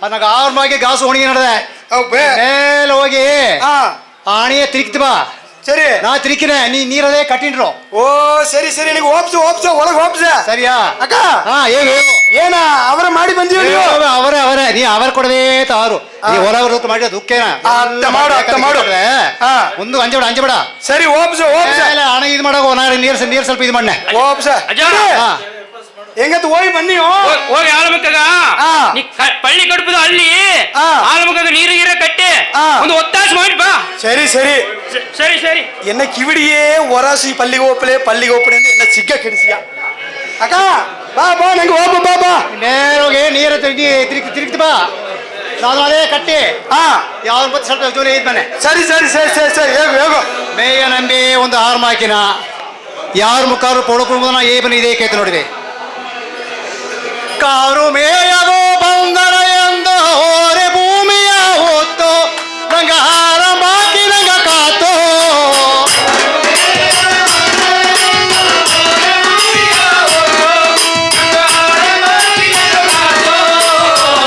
ನನಗೆ ಅವ್ರ ಬಗ್ಗೆ ಗಾಸು ಒಣಗಿ ನಡೆದೆ. ಅವ್ ಬೇ ಮೇಲೆ ಹೋಗಿ ಹಾ ಆಣಿಯ ತಿರುಗ್ತಿ ಬಾ. ಸರಿ. ನಾ ತಿರುಕಿನ ನೀ ನೀರದೇ ಕಟ್ಟಿನ್ರು. ಓ ಸರಿ ಸರಿ ನಿನಗೆ ಓಪ್ಸ ಒಳಗೆ ಓಪ್ಸ. ಸರಿಯಾ ಅಕ್ಕ ಹಾ ಹೇಳು ಏನ ಅವರ ಮಾಡಿ ಬಂದೀವಿ ನೀವು? ಅವರೇ ನೀ ಅವರ ಕೊಡದೇ ತಾರು ನೀ ಹೊಲ ಮಾಡಿದ ದುಃಖೇನ ಅರ್ಥ ಮಾಡು. ಹಾ. ಒಂದು ಅಂಜಬೇಡ ಸರಿ ಓಪ್ಸ ಹಣ ಇದು ಮಾಡೋ ನೀರು ಸ್ವಲ್ಪ ಇದು ಮಣ್ಣೆ ಓಪ್ಸ ಅಜ್ಜ ಹಾ ಹೆಂಗತ್ ಹೋಗಿ ಬನ್ನಿ. ಹೋಗಿ ಆಲಮಕ್ಕಗ ಹಾ. ನೀ ಪಳ್ಳಿ ಕಡುಪದ ಅಲ್ಲಿ ಹಾ. ಆಲಮಕ್ಕಗ ನೀರು ಗೀರ ಕಟ್ಟಿ ಹಾ. ಒಂದು ಒತ್ತಾಶ ಮಾಡಿ ಬಾ. ಸರಿ ಸರಿ ಸರಿ ಸರಿ ಎನ್ನ ಕಿವಿಡಿಯೇ ಒರಾಸಿ ಪಲ್ಲಿಗೆ ಒಪ್ಪಲೆ ಅಂತ ಎಲ್ಲ ಸಿಗ್ಗ ಕೆಡಿಸಿಯ. ಅಕ್ಕ ಬಾ ನಂಗೆ ಹೋಗ ಬಾ. ನೇರೋಗಿ ನೀರು ತಿರುಗ್ತಿ ಬಾ. ನಾನು ಅದೇ ಕಟ್ಟಿ ಹಾ ಯಾವ್ದು ಮತ್ತೆ ಸ್ವಲ್ಪ ಜೋಲಿ ಐದ್ ಮನೆ. ಸರಿ ಹೇಗು ಮೇಯ ನಂಬಿ ಒಂದು ಆರು ಮಾಕಿನ ಯಾರ ಮುಖಾರು ಪೊಡಕುಂಬುದನ ಏ ಬನ್ನಿ ಇದೇ ಕೇತ ನೋಡಿದೆ. ಕಾರು ಮೇಯದು ಬಂದರ ಎಂದು ಹೋರೆ ಭೂಮಿಯ ಹೊತ್ತು ನಂಗ ಹಾರ ಬಾಕಿ ನಂಗ ಕಾತು.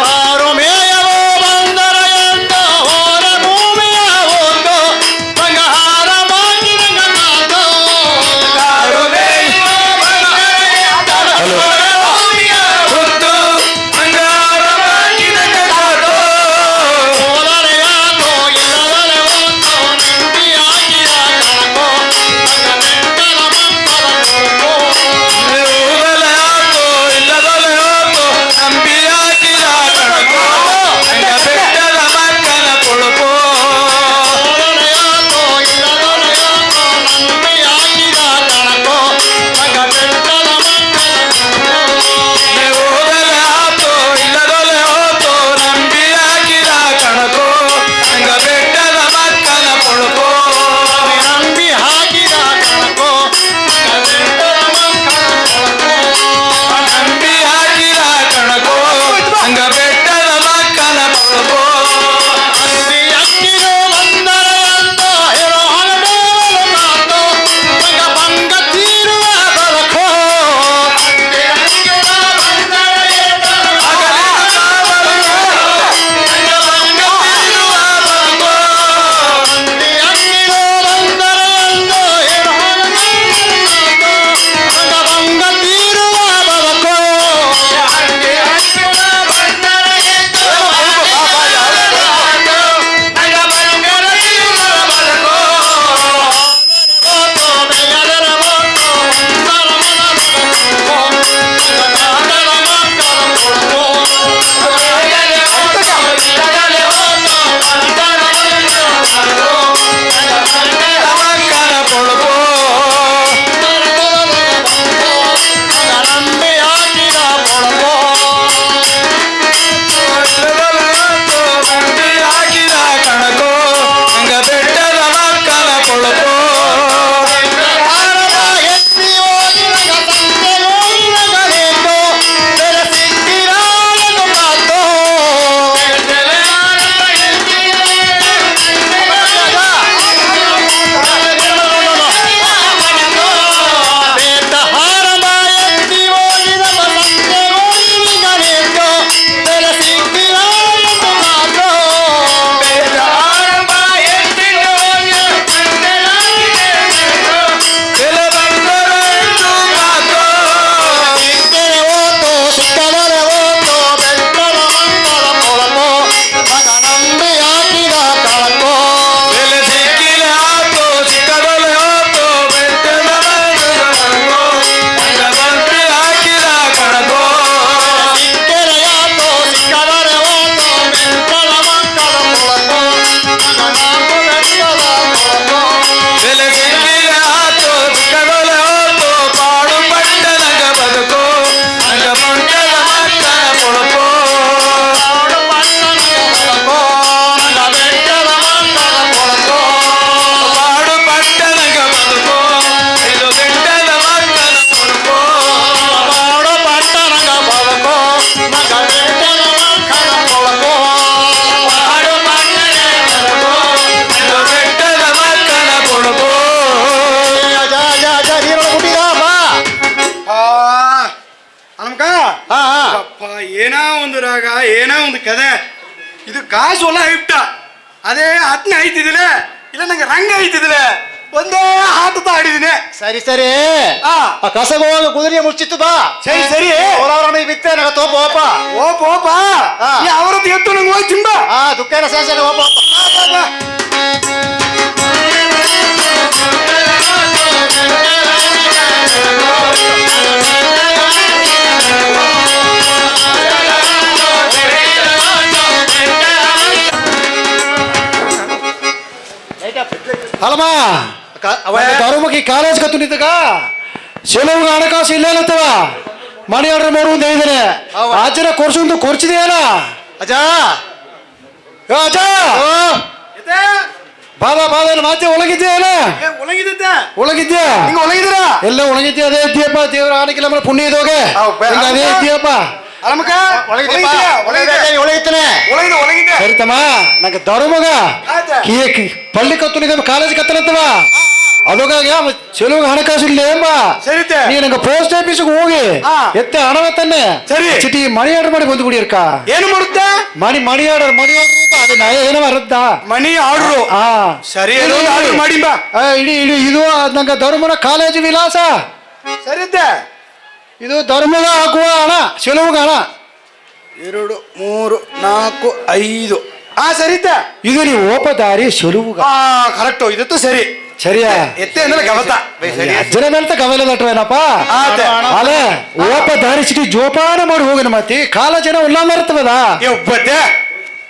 ಕಾರು ಮೇಯದು ಬಂದರ ಎಂದು ಹೋರೆ ಭೂಮಿಯ ಹೊತ್ತು ನಂಗ ಹಾರ ಬಾಕಿ ನಂಗ ಕಾತು. ಕಾರು ಕೊಳಪೋ ನಂಬಿ ಹಾಕಿದ ಕೊಳಪೋ ನಂಬಿ ಹಾಕಿದ ಕಣಕೋ ಹಂಗ ಬೆಟ್ಟದ ಮಕ್ಕಳ ಕೊಳಪೋ ಎತ್ತಿ ಹೋಗಿ ನಗಲೇಟೋ ಬೆಲೆ ಸಿಕ್ಕಿರಾಳನು ಮಾತೋ ಏನೋ ಒಂದು ರಾಗ ಏನೋ ಒಂದು ಕದೆ ಇದು ಕಾಸು ಹೊಲ ಇಟ್ಟ ಅದೇ ಹತ್ನ ಐತಿದಿಲೆ ಇಲ್ಲ ನಂಗೆ ರಂಗ ಐತಿದಿಲೆ ಒಂದೇ ಹಾಟದ ಆಡಿದಿನಿ ಸರಿ ಸರಿ ಆ ಕಸಗೋಗ ಕುದುರೆ ಮುಚ್ಚಿತ್ತು ಬಾ ಸರಿ ಸರಿ ಹೋರಾವರಣ ಬಿತ್ತೆ ನಗ ತೋಪ ಓಪ ಓಪ ಓಪ ಆ. ಅವರದ್ದು ಎತ್ತು ನಂಗೆ ಹೋಗಿ ತಿಂಬ ದುಃಖನ ಸೇಸನ ಓಪ ಅಲ್ಲಮ್ಮ ಧರ್ಮಕ್ಕೆ ಕಾಲೇಜ್ ಕತ್ತುನಿದ್ದಾಗ ಸೆಲುವಿಗೆ ಹಣಕಾಸು ಇಲ್ಲೇನತ್ತವ ಮಣಿ ಆರ್ಡರ್ ಮಾಡು ಅಂತ ಹೇಳಿದಾನೆ ಅಜ್ಜನ ಕೊರ್ಸು ಕೊರ್ಚಿದೆಯಲ್ಲ ಅಜ್ಜ ಯೋ ಅಜ್ಜ ಬಾದ ಬಾದ ಮಾತೆ ಒಳಗಿದ್ದೀಯಲ್ಲ ಒಳಗಿದ್ದೆ ಒಳಗಿದ್ಯಾ ಹಿಂಗ ಒಳಗಿದ್ದೀರ ಎಲ್ಲ ಒಳಗಿದ್ಯಾ ಅದೇ ಇದ್ದೀಯಪ್ಪ ದೇವ್ರ ಆನಕ್ಕಿಲ್ಲ ನಮ್ಮ ಪುಣ್ಯ ಇದೋಗೆ ಅದೇ ಇದ್ದೀಯಪ್ಪ ಅಲಮಕ ಒಳಗಿತ್ತಾನೆ ಒಳಗಿದ್ದೆ ಸರಿತಮ್ಮ ನಂಗೆ ಧರ್ಮಗ ಪಳ್ಳಿ ಕತ್ತುನಿದ ಕಾಲೇಜ್ ಕತ್ತಲತ್ತವ ಅದಕ್ಕಾಗಿ ಚೆಲುವಿಗೆ ಹಣಕಾಸು ಇಲ್ಲ ಎಂಬ ಸರಿತೆ ನೀ ನಂಗೆ ಪೋಸ್ಟ್ ಆಫೀಸ್ಗೆ ಹೋಗಿ ಹಾ. ಎತ್ತೆ ಹಣವ ತಂದೆ ಸರಿ. ಚಿಟಿ ಮಣಿ ಆರ್ಡರ್ ಮಾಡಿ ಬಂದು ಬಿಡಿರ್ಕ ಏನು ಮಾಡುತ್ತೆ ಮಣಿ ಆರ್ಡರ್ ಅದು ನಯ ಏನೋ ಅರದ್ದ ಮನಿ ಆರ್ಡ್ರು ಹಾ ಸರಿ ಆರ್ಡರ್ ಮಾಡಿ ಬಾ ಇಡೀ ಇಡೀ ಇದು ನಂಗೆ ಧರ್ಮನ ಕಾಲೇಜು ವಿಳಾಸ ಸರಿತೆ ಇದು ಧರ್ಮದ ಹಾಕುವ ಹಣ ಚೆಲುವಿಗೆ ಹಣ 2 3 4 5 ಸರಿತೆ ಇದು ನೀವು ಓಪ ದಾರಿ ಚೆಲುವುಗ ಕರೆಕ್ಟ್ ಇದತ್ತು ಸರಿ ಸರಿಯಾ ಎತ್ತೆ ಅಂದ್ರೆ ಗಮತ ಅಜ್ಜನ ಮೇಲೆ ಕವಲದಟ್ವೇನಪ್ಪ ಆತೆ. ಅಲೆ ಓಪ ದಾರಿ ಸಿಟಿ ಜೋಪಾನ ಮಾಡಿ ಹೋಗಿನ ಮತ್ತಿ ಕಾಲ ಜನ ಉಲ್ಲಾಮ ಇರ್ತವದ ಒಬ್ಬತ್ತೆ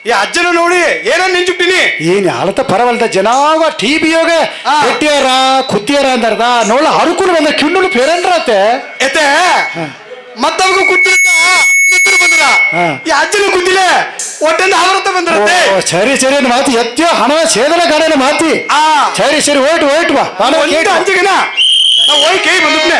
ಈ ಅಜ್ಜನ ನೋಡಿ ಏನೋ ನಿಂಚುಟ್ಟಿನಿ ಏನ್ ಹಾಲತ ಪರವಲ್ದ ಜನಾಗ ಟಿವಿ ಯೋಗ ಕೆಟ್ಟಿಯಾರ ಕುತ್ತಿಯಾರ ಅಂದರ್ದ ನೋಳ ಹರುಕುಲು ಬಂದ ಕಿಣ್ಣುಳು ಪೇರಂಡ್ರತೆ ಎತ್ತೆ ಮತ್ತವ್ರಿಗೂ ಕೂತಿರ್ತ ನಿಂತರು ಬಂದ್ರ ಈ ಅಜ್ಜನ ಕೂತಿಲೆ ಒಟ್ಟಂದ ಅವರತ್ತ ಬಂದ್ರತ್ತೆ ಸರಿ ಸರಿ ಮಾತಿ ಎತ್ತಿಯೋ ಹಣ ಸೇದನ ಗಾಡನ ಮಾತಿ ಸರಿ ಸರಿ ಓಯ್ಟು ಬಾ ಅಂಜಿಗೆನ ನಾವು ಹೋಗಿ ಕೈ ಬಂದುಟ್ನೆ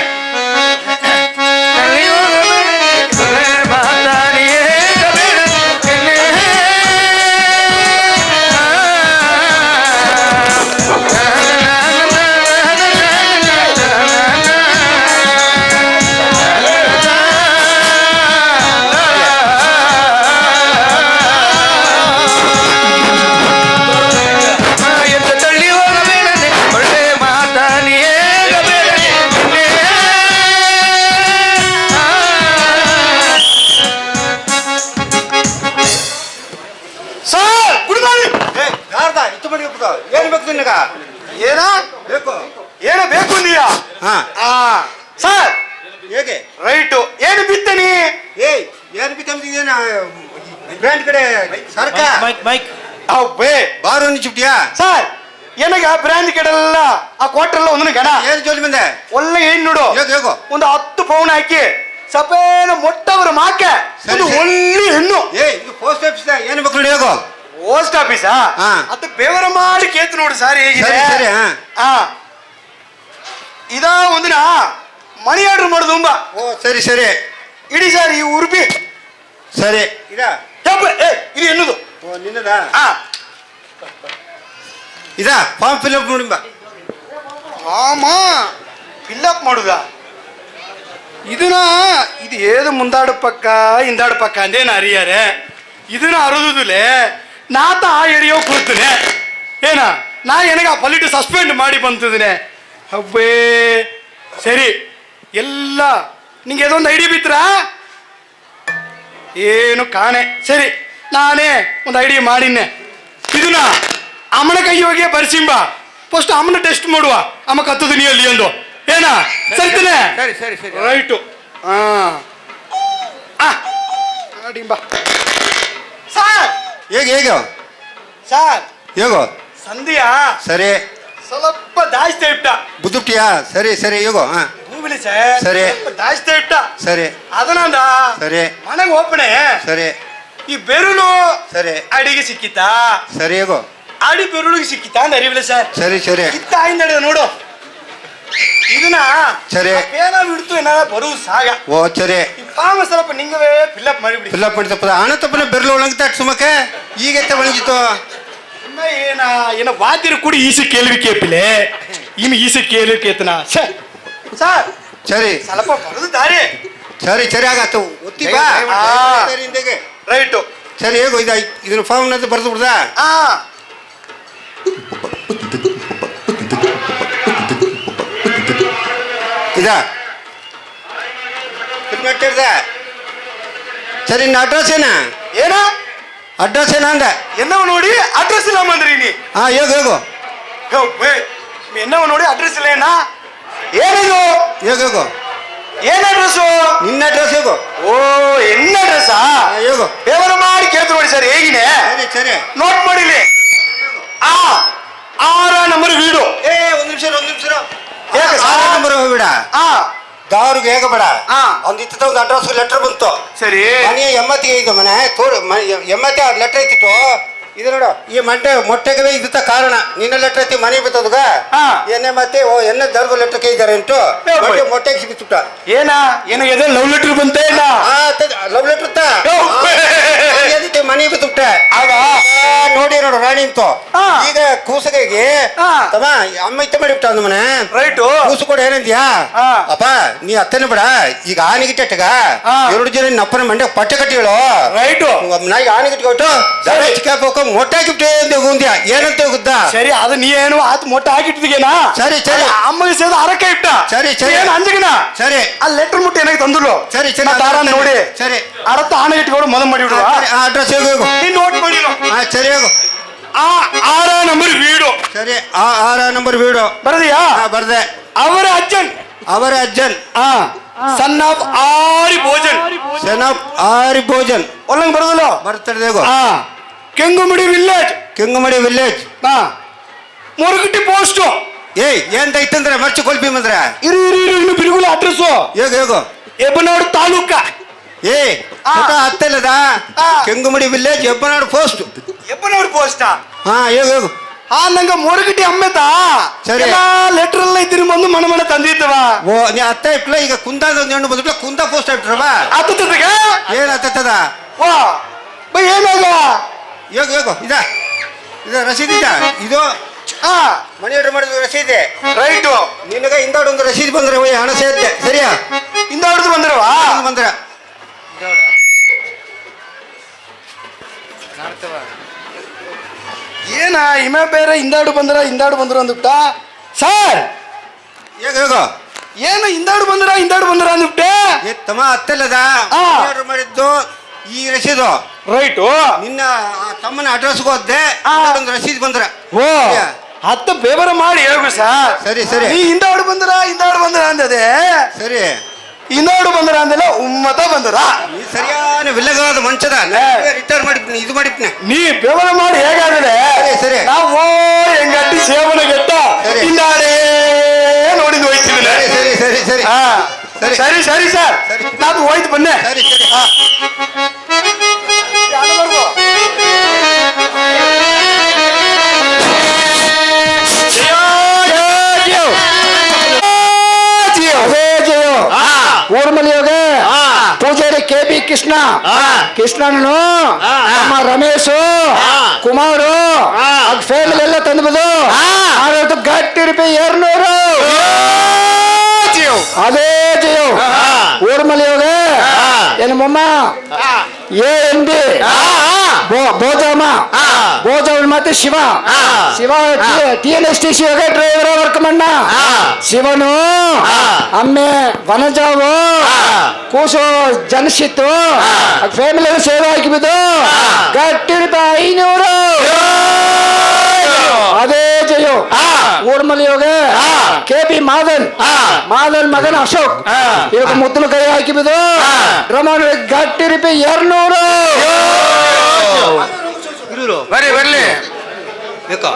ಏನ್ ಬೇಕು ನಿನಗ ಏನ ಬೇಕು ಏನ ಬೇಕು ಅಂದೀಯಾ ಸರ್ ಹೇಗೆ ರೈಟು ಏನು ಬಿತ್ತನಿ ಏಯ್ ಏನ್ ಬಿತ್ತಂದಿದ್ದೇನ ಬ್ರ್ಯಾಂಡ್ ಕಡೆ ಸರ್ಕ ಮೈಕ್ ಅವ್ ಬೇ ಬಾರು ಚಿಪ್ಟಿಯಾ ಸರ್ ಏನಗ ಬ್ರಾಂಡ್ ಕೆಡಲ್ಲ ಆ ಕ್ವಾರ್ಟರ್ಲ್ಲ ಒಂದನ ಗಣ ಏನ್ ಜೋಲಿ ಬಂದೆ ಒಳ್ಳೆ ಏನ್ ನೋಡು ಹೇಗೋ ಒಂದು 10 ಪೌನ್ ಹಾಕಿ ಸಪೇನ ಮೊಟ್ಟವರ ಮಾಕೆ ಸರಿ, ಒಂದು ಸರಿ. ಒಳ್ಳೆ ಹೆಣ್ಣು ಇದು ಪೋಸ್ಟ್ ಆಫೀಸ್ ಏನು ಬೇಕು ಹೇಗೋ ಪೋಸ್ಟ್ ಆಫೀಸಾ ಹಾ. ಅದು ಬೇವರ ಮಾಡಿ ಕೇತು ನೋಡಿ ಸರ್ ಹೇಗಿದೆ ಸರಿ, ಸರಿ, ಹಾ. ಹಾ ಇದ ಒಂದಿನ ಮನಿ ಆರ್ಡರ್ ಮಾಡುದು ತುಂಬಾ ಓ ಸರಿ ಸರಿ ಇಡಿ ಸರ್ ಈ ಉರ್ಪಿ ಸರಿ ಇದಾ ಇದು ಎನ್ನುದು ಓ ನಿನ್ನದಾ ಹಾ ಇದಾ ಫಾರ್ಮ್ ಫಿಲ್ಅಪ್ ಮಾಡಿ ಬಾ ಆಮ ಫಿಲ್ಲಪ್ ಮಾಡುದ ಇದನ್ನ ಇದು ಏದು ಮುಂದಾಡು ಪಕ್ಕ ಹಿಂದಾಡು ಪಕ್ಕ ಅಂದೇನು ಅರಿಯಾರೆ ಇದನ್ನ ಅರುದುಲೆ ನಾತ ಎಡಿಯೋ ಕೂರ್ತನೆ ಏನ ನಾ ಏನಗ ಆ ಪೊಲಿಟಿ ಸಸ್ಪೆಂಡ್ ಮಾಡಿ ಬಂತಿದ್ದೇನೆ ಹಬ್ಬೇ ಸರಿ ಎಲ್ಲ ನಿಂಗೆ ಅದೊಂದು ಐಡಿಯಾ ಬಿತ್ರಾ ಏನು ಕಾಣೆ ಸರಿ ನಾನೇ ಒಂದು ಐಡಿಯಾ ಮಾಡಿನ್ನೆ ಇದನ್ನ ಅಮ್ಮನ ಕೈ ಹೋಗಿ ಬರ್ಸಿಂಬ ಫಸ್ಟ್ ಅಮ್ಮನ ಟೆಸ್ಟ್ ಮಾಡುವ ಅಮ್ಮ ಕತ್ತದು ನೀ ಅಲ್ಲಿ ಒಂದು ಏನ ಸರಿತೇನೆ ಸರಿ ಸರಿ ಸರಿ ರೈಟು ಬಾ ಸಾರ್ ಹೇಗೋ ಸಾರ್ ಹೇಗೋ ಸಂಧಿಯಾ ಸರಿ ಸ್ವಲ್ಪ ದಾಸ್ತಿ ಇಟ್ಟ ಬುದ್ದುಟ್ಟಿಯಾ ಸರಿ ಸರಿ ಹೇಗೋ ಹಾ ಹೂವಿಲಿ ಸರ್ ಸರಿ. ಸ್ವಲ್ಪ ದಾಸ್ತಿ ಇಟ್ಟ ಸರಿ ಅದನಂದ ಸರಿ ಮನೆಗೆ ಹೋಗ್ಬಣೆ ಸರಿ ಈ ಬೆರುಳು ಸರಿ ಅಡಿಗೆ ಸಿಕ್ಕಿತಾ ಸರಿ ಹೇಗೋ ಅಡಿ ಬೆರುಳಿಗೆ ಸಿಕ್ಕಿತಾ ಅಂತ ಅರಿವಿಲ್ಲ ಸರ್ ಸರಿ ಸರಿ ಇತ್ತ ಆಯ್ತು ನೋಡು ಇದನ್ನ ಸರಿ. ಏನೋ ಬಿಡ್ತು ಏನಾರ ಬರುವುದು ಸಾಗ ಓ ಸರಿ ಈ ಫಾರ್ಮ್ ಸ್ವಲ್ಪ ನಿಂಗವೇ ಫಿಲ್ಅಪ್ ಮಾಡಿಬಿಡಿ ಫಿಲ್ಅಪ್ ಮಾಡಿ ತಪ್ಪದ ಹಣ ತಪ್ಪನ ಬೆರಳು ಒಣಗ್ತಾ ಸುಮಕ್ಕೆ ಈಗೆತ್ತ ಒಣಗಿತ್ತು ಏನ ವಾದ್ಯರು ಕೂಡಿ ಈಸ ಕೇಳ್ವಿ ಕೇಪಿಲೆ ಇನ್ನು ಈಸ ಕೇಳ್ವಿ ಕೇತನ ಸರ್ ಸರಿ ಸ್ವಲ್ಪ ಬರುದು ದಾರಿ ಸರಿ ಸರಿ ಆಗತ್ತು ಒತ್ತಿ ಬಾ ಆ. ಸರಿ ಹಿಂದೆಗೆ ರೈಟು ಸರಿ ಹೇಗೋ ಇದನ್ನ ಫಾರ್ಮ್ ನಂತ ಬರ್ದು ಬಿಡ್ದಾ ಆ ಇದಾ ಇರ್ದ ಸರಿ ಇನ್ನು ಅಡ್ರೆಸ್ ಏನ ಏನ ಅಡ್ರೆಸ್ ಏನ ಅಂದ ಎನ್ನವ ನೋಡಿ ಅಡ್ರೆಸ್ ಇಲ್ಲ ಮಂದ್ರಿ ನೀ ಹಾ ಹೇಗೋ ಎನ್ನವ ನೋಡಿ ಅಡ್ರೆಸ್ ಇಲ್ಲ ಏನ ಏನಿದು ಹೇಗೋ ಏನ್ ಅಡ್ರೆಸ್ಸು ನಿನ್ನ ಅಡ್ರೆಸ್ ಹೇಗೋ ಓ ಎನ್ನ ಅಡ್ರೆಸ್ಸಾ ಹೇಗೋ ವ್ಯವಹಾರ ಮಾಡಿ ಕೇಳ್ತು ನೋಡಿ ಸರ್ ಹೇಗಿದೆ ಸರಿ ಸರಿ ನೋಟ್ ಮಾಡಿಲಿ ಆ 6 ನಂಬರ್ ವೀಡು ಒಂದ್ ನಿಮಿಷ ಹೇಗೆ ಸರ್? ನಂಬರ್ ಹೋಗ್ಬೇಡ ಆ ದಾವ್ರಿಗೆ ಹೇಗ ಬೇಡ ಹಾ. ಒಂದ್ ಇತ್ತ ಒಂದು ಅಡ್ರೆಸ್ ಲೆಟರ್ ಬಂತು ಸರಿ ಮನೆ ಎಮ್ಮತ್ತಿಗೆ ಇದು ಮನೆ ತೋರು ಎಮ್ಮತ್ತೆ ಆ ಲೆಟರ್ ಐತಿತ್ತು ಇದು ನೋಡು ಈ ಮೊಟ್ಟೆಗೆ ಇದತ್ತ ಕಾರಣ ನಿನ್ನ ಲೆಟರ್ ಐತಿ ಮನೆ ಬತ್ತದಗ ಹಾ. ಎಣ್ಣೆ ಮತ್ತೆ ಎನ್ನ ದರ್ಗು ಲೆಟರ್ ಕೈದಾರೆ ಉಂಟು ಮೊಟ್ಟೆಗೆ ಸಿಗುತ್ತ ಏನ ಏನಾಗಿದೆ ಲವ್ ಲೆಟರ್ ಬಂತೇನ ಲವ್ ಲೆಟರ್ ಮನೆ ಬತ್ತುಟ್ಟ ಆಗ ನೋಡಿ ನೋಡು ರಾಣಿ ಅಂತು ಹಾ. ಈಗ ಕೂಸಗೆ ಹಾ. ತಮ್ಮ ಅಮ್ಮ ಇತ್ತ ಮಾಡಿಬಿಟ್ಟ ಅಂದ ಮನೆ ರೈಟು ಕೂಸು ಕೂಡ ಏನಂದ್ಯಾ ಹಾ. ಅಪ್ಪ ನೀ ಅತ್ತನ ಬಿಡ ಈಗ ಆನೆಗಿಟ್ಟಗ ಹಾ. 2 ಜನ ನಪ್ಪನ ಮಂಡೆ ಪಟ್ಟೆ ಕಟ್ಟಿಗಳು ರೈಟು ನಾಯಿ ಆನೆಗಿಟ್ಕೊಟ್ಟು ಸರಿ. ಚಿಕ್ಕ ಮೊಟ್ಟೆ ಹಾಕಿಬಿಟ್ಟೆ ಅಂತ ಗುಂದ್ಯಾ ಏನಂತ ಗುದ್ದ ಸರಿ ಅದು ನೀ ಏನು ಆತ್ ಮೊಟ್ಟ ಹಾಕಿಟ್ಟಿದ್ಗೇನಾ ಸರಿ, ಸರಿ. ಅಮ್ಮಗೆ ಸೇದ ಅರಕೆ ಇಟ್ಟ ಸರಿ, ಸರಿ. ಏನು ಅಂಜಗಿನ ಸರಿ ಆ ಲೆಟರ್ ಮುಟ್ಟ ಏನಾಗಿ ತಂದ್ರು ಸರಿ, ಸರಿ. ದಾರ ನೋಡಿ ಸರಿ. ಅರ್ಥ ಆನೆ ಇಟ್ಕೊಂಡು ಮೊದಲು ಮಾಡಿಬಿಡುವ ಅಡ್ರೆಸ್ ಹೇಗೋ ನೀ ನೋಟ್ ಮಾಡಿರೋ ಸರಿ ಹೋಗು ಆ 6 ನಂಬರ್ ವೀಡು ಸರಿ 6 ನಂಬರ್ ವೀಡು ಬರದಿಯಾ ಬರ್ದೆ ಅವರ ಅಜ್ಜನ್ ಅವರ ಅಜ್ಜನ್ ಸನ್ ಆಫ್ ಆರಿ ಭೋಜನ್ ಸೆನಪ್ ಆರಿ ಭೋಜನ್ ಒಲ್ಲಂಗ್ ಬರೋದಿಲ್ಲ ಬರ್ತದೆ ಹೇಗೋ ಕೆಂಗುಮಡಿ ವಿಲೇಜ್ ಕೆಂಗಮಡಿ ವಿಲೇಜ್ ಮೊರಗಟ್ಟಿ ಪೋಸ್ಟ್ ಏಯ್ ಏನ್ ಐತಂದ್ರೆ ಮರ್ಚಿ ಕೊಲ್ಪಿ ಬಂದ್ರೆ ಇರು ಇನ್ನು ಬಿರುಗುಲ ಅಡ್ರೆಸ್ ಹೇಗೋ ಎಬ್ಬನಾಡು ತಾಲೂಕ ಏ ಹತ್ತಲ್ಲದ ಕೆಂಗುಮಡಿ ವಿಲೇಜ್ ಹೆಬ್ಬನಾಡು ಪೋಸ್ಟ್ ಎಬ್ಬನಾಡು ಪೋಸ್ಟ್ ಹಾ ಹೇಗೋ ನಂಗ ಮೊರಗಟ್ಟಿ ಅಮ್ಮೆತ ಸರಿ. ಲೆಟರ್ ಎಲ್ಲ ಇದ್ದೀರಿ ಬಂದು ಮನ ತಂದಿದ್ದವ ಓ ನೀ ಅತ್ತ ಇಟ್ಲ ಈಗ ಕುಂದಾದ ಒಂದು ಬಂದ್ಬಿಟ್ಲ ಕುಂದ ಪೋಸ್ಟ್ ಆಗ್ಬಿಟ್ರವ ಆತದ ಏನ್ ಆತದ ವಾ ಬೈ ಏನಾಗ ಹೇಗೋ ಇದ ರಸೀದಿ ಇದು ಮನಿ ಆರ್ಡರ್ ಮಾಡಿದ ರಸೀದಿ ರೈಟು ನಿನಗ ಇಂದಾಡ್ ಒಂದು ರಸೀದಿ ಬಂದ್ರೆ ಹಣ ಸೇರ್ತೆ ಸರಿಯಾ ಇಂದ ಹೊಡೆದು ಬಂದ್ರವಾ ಬಂದ್ರ ಏನ ಇಮೆ ಬೇರೆ ಹಿಂದಾಡು ಬಂದ್ರ ಅಂದ್ಬಿಟ್ಟ ಸರ್ ಹೇಗೋ ಏನು ಹಿಂದಾಡು ಬಂದ್ರ ಅಂದ್ಬಿಟ್ಟೆ ಏ ತಮ್ಮ ಅತ್ತಲ್ಲದ ಆರ್ಡರ್ ಮಾಡಿದ್ದು ಈ ರಸೀದು ರೈಟು ನಿನ್ನ ಆ ತಮ್ಮನ ಅಡ್ರೆಸ್ಗೆ ಹೋದೆ ಒಂದು ರಸೀದಿ ಬಂದ್ರ ಓ ಹತ್ತ ಬೇಬರ ಮಾಡಿ ಹೇಳ್ಬಿ ಸರ್ ಸರಿ, ಸರಿ. ನೀ ಹಿಂದಾಡು ಬಂದ್ರ ಅಂದದೆ ಸರಿ ಇನ್ನೋಡು ಬಂದರ ಅಂದೆಲ್ಲ ಉಮ್ಮತ ಬಂದರ ಈ ಸರಿಯಾದ ವಿಲ್ಲಗಾದ ಮಂಚದ ರಿಟೈರ್ ಮಾಡಿದ್ನಿ ಇದು ಮಾಡಿದ್ನಿ ನೀ ಬೆವರ ಮಾಡಿ ಹೇಗಾದ್ರೆ ಸರಿ. ನಾವು ಹೆಂಗಟ್ಟಿ ಸೇವನೆ ಗೆಟ್ಟ ಸರಿ. ಇನ್ನಾಡೇ ನೋಡಿದ್ದು ಹೋಯ್ತಿದ್ದಿಲ್ಲ ಸರಿ ಸರಿ ಸರಿ ಹಾ ಸರಿ. ಸರಿ ಸರಿ ಸರ್ ಸರಿ. ನಾನು ಹೋಯ್ತು ಬನ್ನೆ ಸರಿ ಸರಿ ಊರ್ಮಲಿಯೋಗ ಪೂಜಾರಿ KB ಕೃಷ್ಣ ಕೃಷ್ಣನು ನಮ್ಮ ರಮೇಶು ಕುಮಾರು ಫ್ಯಾಮಿಲಿ ಎಲ್ಲ ತಂದ್ಬೋದು ಗಟ್ಟಿ ರೂಪಾಯಿ 200 ಅದೇ ಜಯೋ ಊರ್ಮಲಿಯೋಗ ಏನು ಮೊಮ್ಮ ఏంది భోజామా భోజావులు ಮತ್ತೆ ಶಿವ ಶಿವ TNST ಶಿವಗ ಡ್ರೈವರ್ ವರ್ಕ್ ಮಣ್ಣ ಶಿವನು ಅಮ್ಮೆ ವನಜಾವು ಕೂಸು ಜನಸಿತ್ತು ಫ್ಯಾಮಿಲಿ ಸೇವೆ ಹಾಕಿಬಿದ್ದು ಗಟ್ಟಿ ರೂಪಾಯಿ 500 ಅದೇ ಜಯೋ ಊರ್ಮಲಿಯೋಗ KB ಮಾದನ್ ಮಗನ ಅಶೋಕ್ ಇವಾಗ ಮುದ್ದಲು ಕೈ ಹಾಕಿಬಿದ್ದು ರಮಣ ಗಟ್ಟಿ ರೂಪಾಯಿ 200 ಬರ್ರಿ ಬರ್ಲಿ ಬೇಕೋ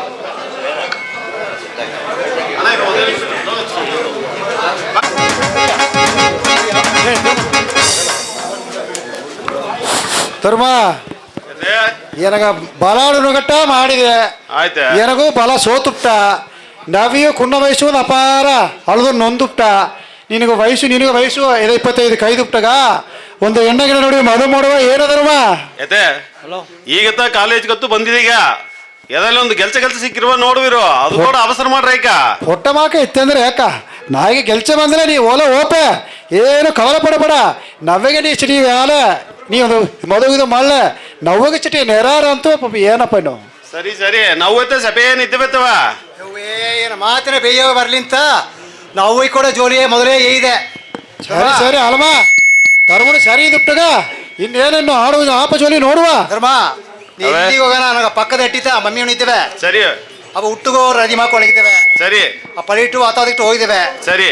ಧರ್ಮ ಎನಗ ಬಲಾಡು ಗಟ್ಟ ಮಾಡಿದೆ ಆಯ್ತಾ ಎನಗೂ ಬಲ ಸೋತುಪ್ಟ ನವಿಯು ಕುಣ್ಣ ವಯಸ್ಸು ಅಪಾರ ಅಳದು ನೊಂದುಪ್ಟ ನಿನಗೆ ವಯಸ್ಸು 25 ಕೈದುಪ್ಟಗ ಒಂದು ಹೆಣ್ಣ ಗಿಡ ನೋಡಿ ಮದು ಮಾಡುವ ಏನು ಧರ್ಮ ಎತ್ತೆ ಈಗತ್ತ ಕಾಲೇಜ್ ಗತ್ತು ಬಂದಿದೀಗ ಎದಲ್ಲಿ ಒಂದು ಕೆಲಸ ಸಿಕ್ಕಿರುವ ನೋಡುವಿರು ಅದು ಕೂಡ ಅವಸರ ಮಾಡ್ರ ಈಗ ಹೊಟ್ಟ ಮಾಕ ಇತ್ತಂದ್ರೆ ಯಾಕ ನಾಯಿಗೆ ಗೆಲ್ಚೆ ಬಂದ್ರೆ ನೀ ಓಲ ಓಪೆ ಏನು ಕವಲ ಪಡಬೇಡ ನವ್ವೆಗೆ ನೀ ಚಿಟಿ ಆಲ ನೀ ಒಂದು ಮದುವೆ ಮಳ್ಳೆ ನವ್ವಗೆ ಚಿಟಿ ನೆರಾರ ಅಂತೂ ಪಾಪ ಏನಪ್ಪ ಇನ್ನು ಸರಿ ಸರಿ ನಾವು ಸಪೇನ್ ಇದ್ದಬೇತವ ಏನು ಮಾತಿನ ಬೇಯ ಬರ್ಲಿಂತ ನಾವು ಕೂಡ ಜೋಲಿಯೇ ಮೊದಲೇ ಇದೆ ಸರಿ ಸರಿ ಅಲ್ಮ ತರ್ಮುಡಿ ಸರಿ ಇದುಪ್ಟಗ ಇನ್ನೇನನ್ನು ಆಡುವುದು ಆಪ ಜೋಲಿ ನೋಡುವ ಧರ್ಮ ನೀಗ ಹೋಗೋಣ ನನಗೆ ಪಕ್ಕದ ಇಟ್ಟಿದ್ದ ಮಮ್ಮಿ ಇದ್ದೇವೆ ಸರಿ ಅವ ಹುಟ್ಟುಗೋ ರದಿ ಮಾಡ್ಕೊಳಗಿದ್ದೇವೆ ಸರಿ ಆ ಪಡಿಟ್ಟು ಆತೋದಿಟ್ಟು ಹೋಗಿದ್ದೇವೆ ಸರಿ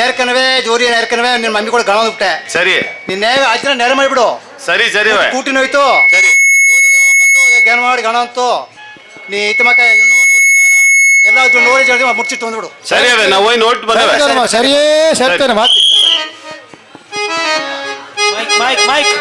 ಏರ್ಕನವೇ ಜೋರಿ ಏರ್ಕನವೇ ನಿನ್ನ ಮಮ್ಮಿ ಕೂಡ ಗಣ ಬಿಟ್ಟೆ ಸರಿ ನಿನ್ನೆ ಆಯ್ತು ನೆರೆ ಮಾಡಿಬಿಡು ಸರಿ ಸರಿ ಕೂಟಿನ ಹೋಯ್ತು ಸರಿ ಗಣ ಮಾಡಿ ಗಣ ಅಂತೂ ನೀ ಇತ್ತ ಮಕ್ಕ ಎಲ್ಲ ನೋಡಿ ಜಲ್ದಿ ಮುಚ್ಚಿಟ್ಟು ಬಂದ್ಬಿಡು ಸರಿ ಅವೇ ನಾವು ಹೋಗಿ ನೋಟ್ ಬಂದವೆ ಸರಿಯೇ ಸರಿತೇನೆ ಮಾತು ಮೈಕ್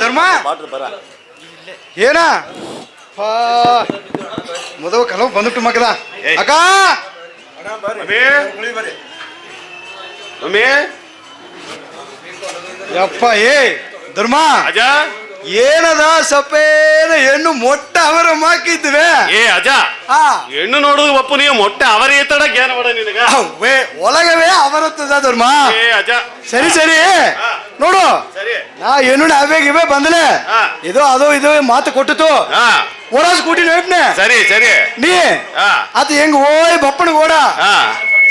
ಧರ್ಮ ಏನ ಮದುವ ಕಲವು ಬಂದ್ಬಿಟ್ಟು ಮಗದ ಅಕ್ಕ ಯಪ್ಪ ಧರ್ಮ ಅಜ ಏನದ ಸಪೇನ ಹೆಣ್ಣು ಮೊಟ್ಟ ಅವರ ಮಾಕಿದ್ವೆ ಅಜ ಹೆಣ್ಣು ನೋಡುದು ಒಪ್ಪು ನೀವು ಮೊಟ್ಟೆ ಅವರ ಎತ್ತಡ ಜ್ಞಾನ ಮಾಡ ನಿನಗ ಒಳಗವೇ ಅವರತ್ತದ ಧರ್ಮ ಅಜ ಸರಿ ಸರಿ ನೋಡು ಸರಿ ಹೆಣ್ಣು ಅವೇಗಿವೆ ಬಂದಲೆ ಇದು ಅದು ಇದು ಮಾತು ಕೊಟ್ಟಿತು ಓಡಾಸ್ ಕೂಟಿ ನೋಡ್ನೆ ಸರಿ ಸರಿ ನೀ ಅದು ಹೆಂಗ್ ಓಯ್ ಬಪ್ಪನ ಓಡ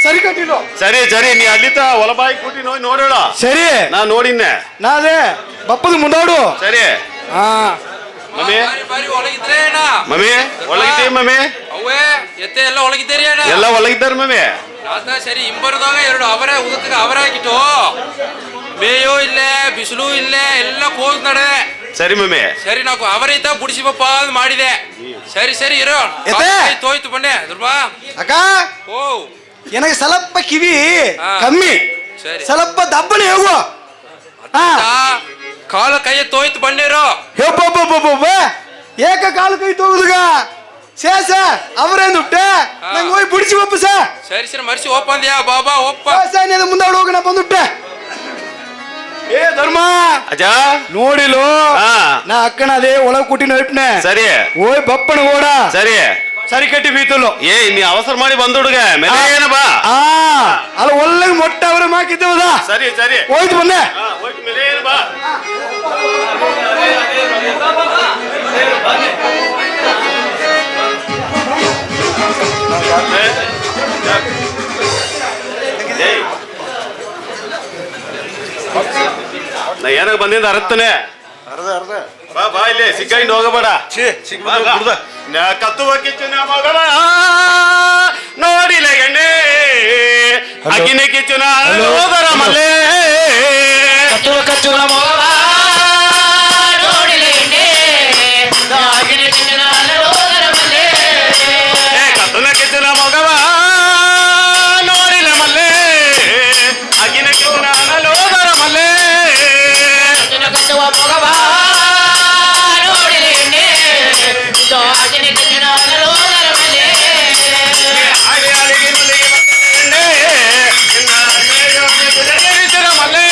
ಸರಿ ಕಟ್ಟಿಲ್ಲ ಸರಿ ಸರಿ ನೀ ಅಲ್ಲಿತ ಹೊಲಬಾಯಿ ಕೂಟಿ ನೋಡೋಳ ಸರಿ ನಾ ನೋಡಿನ್ನೆ ನಾದೇ ಬಪ್ಪದ ಮುಂದಾಡು ಸರಿ ಮಮ್ಮಿ ಮಮ್ಮಿ ಒಳಗಿದ್ದೀವಿ ಮಮ್ಮಿ ಅವೇ ಎತ್ತೆ ಎಲ್ಲ ಒಳಗಿದ್ದೀರಿ ಅಣ್ಣ ಎಲ್ಲ ಒಳಗಿದ್ದಾರೆ ಮಮ್ಮಿ ಅದ ಸರಿ ಹಿಂಬರ್ದಾಗ ಎರಡು ಅವರೇ ಉದಕ ಅವರಾಗಿಟ್ಟು ಮೇಯೋ ಇಲ್ಲೇ ಬಿಸಿಲು ಇಲ್ಲೇ ಎಲ್ಲ ಕೋಸ್ ನಡೆ ಸರಿ ಮಮ್ಮಿ ಸರಿ ನಾವು ಅವರಿದ್ದ ಬುಡಿಸಿ ಬಪ್ಪ ಅಂತ ಮಾಡಿದೆ ಸರಿ ಸರಿ ಇರೋ ಎತ್ತೆ? ತೋಯ್ತು ಬನ್ನೆ ದುರ್ಬಾ ಅಕ್ಕ ಓ ನನಗೆ ಸ್ವಲ್ಪ ಕಿವಿ ಹಾ. ಕಮ್ಮಿ ಸರಿ. ಸ್ವಲ್ಪ ದಬ್ಬಣಿ ಹೋಗು ಹಾ ಕಾಲ ಕೈ ತೋಯ್ತು ಬಣ್ಣೀರು ಹೇಬ್ಬ ಏಕ ಕಾಲು ಕೈ ತೋಗುದುಗ ಶೇಷ ಅವರೇನು ದುಡ್ಡೆ ನಂಗೆ ಹೋಗಿ ಬಿಡಿಸಿ ಒಪ್ಪ ಸರಿ ಸರಿ ಮರ್ಸಿ ಒಪ್ಪಂದ್ಯಾ ಬಾಬಾ ಒಪ್ಪ ಮುಂದೆ ಹೋಗಿ ನಾ ಬಂದುಟ್ಟೆ ಏ ಧರ್ಮ ಅಜ ನೋಡಿಲು ಹಾ. ನಾ ಅಕ್ಕನ ಅದೇ ಒಳಗ್ ಕುಟ್ಟಿನ ಇಟ್ನೆ ಸರಿ ಓಯ್ ಬಪ್ಪನ ಓಡ ಸರಿ ಸರಿ ಕಟ್ಟಿ ಬೀತಲು ಏ ನೀ ಅವಸರ ಮಾಡಿ ಬಂದ್ ಹುಡುಗ ಮೇಲೆ ಏನ ಬಾ ಆ ಅಲ್ಲ ಒಳ್ಳೆಗೆ ಮೊಟ್ಟೆ ಅವರೇ ಮಾಕಿದ್ದೇವದ ಸರಿ ಸರಿ ಹೋಯ್ತು ಬಂದೆ ಹಾ, ಹೋಯ್ತು ಮೇಲೆ ಏನ ಬಾ ನಾ ಏನಾಗ ಬಂದಿಂದ ಅರತ್ತನೆ ಬಾ ಬಾ ಇಲ್ಲಿ ಸಿಕ್ಕಾಯಿಂದ ಹೋಗಬೇಡ ಬಾ, ಬಾ. ನಾ ಕತ್ತುವ ಕಿಚ್ಚುನ ಮಗಳ ನೋಡಿಲ್ಲ ಎಣ್ಣೆ ಅಗಿನ ಕಿಚ್ಚುನ ಹೋದರ ಮಲ್ಲೆ ಕಚ್ಚುಲ ಮಗವ ನೋಡಿಲೆ ಕತ್ತುನ ಕಿಚ್ಚುನ ಮಗವ ನೋಡಿಲ್ಲ ಮಲ್ಲೆ ಅಗಿನ ಕಿಚ್ಚುನ ಹೋದರ ಮಲ್ಲೆ ಆಗಿ ಅಡಿಗೆ ಮಲ್ಲಿಗೆ ಎಣ್ಣೆ ಮಲ್ಲೆ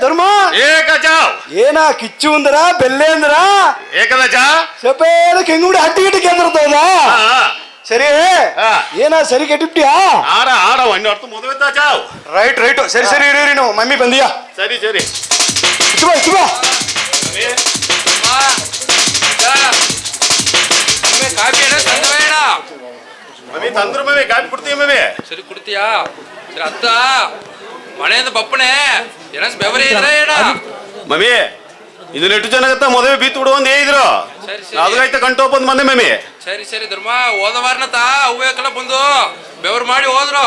ಧರ್ಮ ಏಕಜ ಏನ ಕಿಚ್ಚು ಅಂದ್ರ ಬೆಲ್ಲೆ ಅಂದ್ರ ಏಕದಜ ಸಪೇದ ಕೆಂಗುಡಿ ಹಟ್ಟಿ ಗಿಟ್ಟಿ ಕೇಂದ್ರದೌದ ಸರಿ ಏನ ಸರಿ ಕೆಟ್ಟಿಪ್ಟಿಯಾ ಆಡ ಆಡ ಒಂದು ಅರ್ಥ ಮದುವೆ ತಾಜಾವ್ ರೈಟ್ ರೈಟ್ ಸರಿ ಸರಿ ಇರಿ ನಾವು ಮಮ್ಮಿ ಬಂದಿಯಾ ಸರಿ ಸರಿ ಇತ್ತು ಬಾ ಇತ್ತು ಬಾ ಕಾಫಿ ತಂದವೇಣ ಮಮ್ಮಿ ತಂದ್ರು ಮಮ್ಮಿ ಗಾಡಿ ಕೊಡ್ತೀವಿ ಮಮ್ಮಿ ಸರಿ ಕುಡ್ತೀಯಾ ಸರಿ ಅತ್ತ ಮನೆಯಿಂದ ಬಪ್ಪಣೆ ಏನ ಬೆವರಿ ಇದ್ರೆ ಏನ ಮಮ್ಮಿ ಇದನ್ನ ಎಷ್ಟು ಜನಗತ್ತ ಮದುವೆ ಬೀತ್ ಬಿಡು ಅಂತ ಹೇಳಿದ್ರು ಸರಿ ಸರಿ ಅದಾಯ್ತ ಕಂಟೋಪಂದ್ ಮಂದೆ ಮಮ್ಮಿ ಸರಿ ಸರಿ ಧರ್ಮ ಹೋದ ವಾರನತ ಹೂವೆಲ್ಲ ಬಂದು ಬೆವರು ಮಾಡಿ ಹೋದ್ರು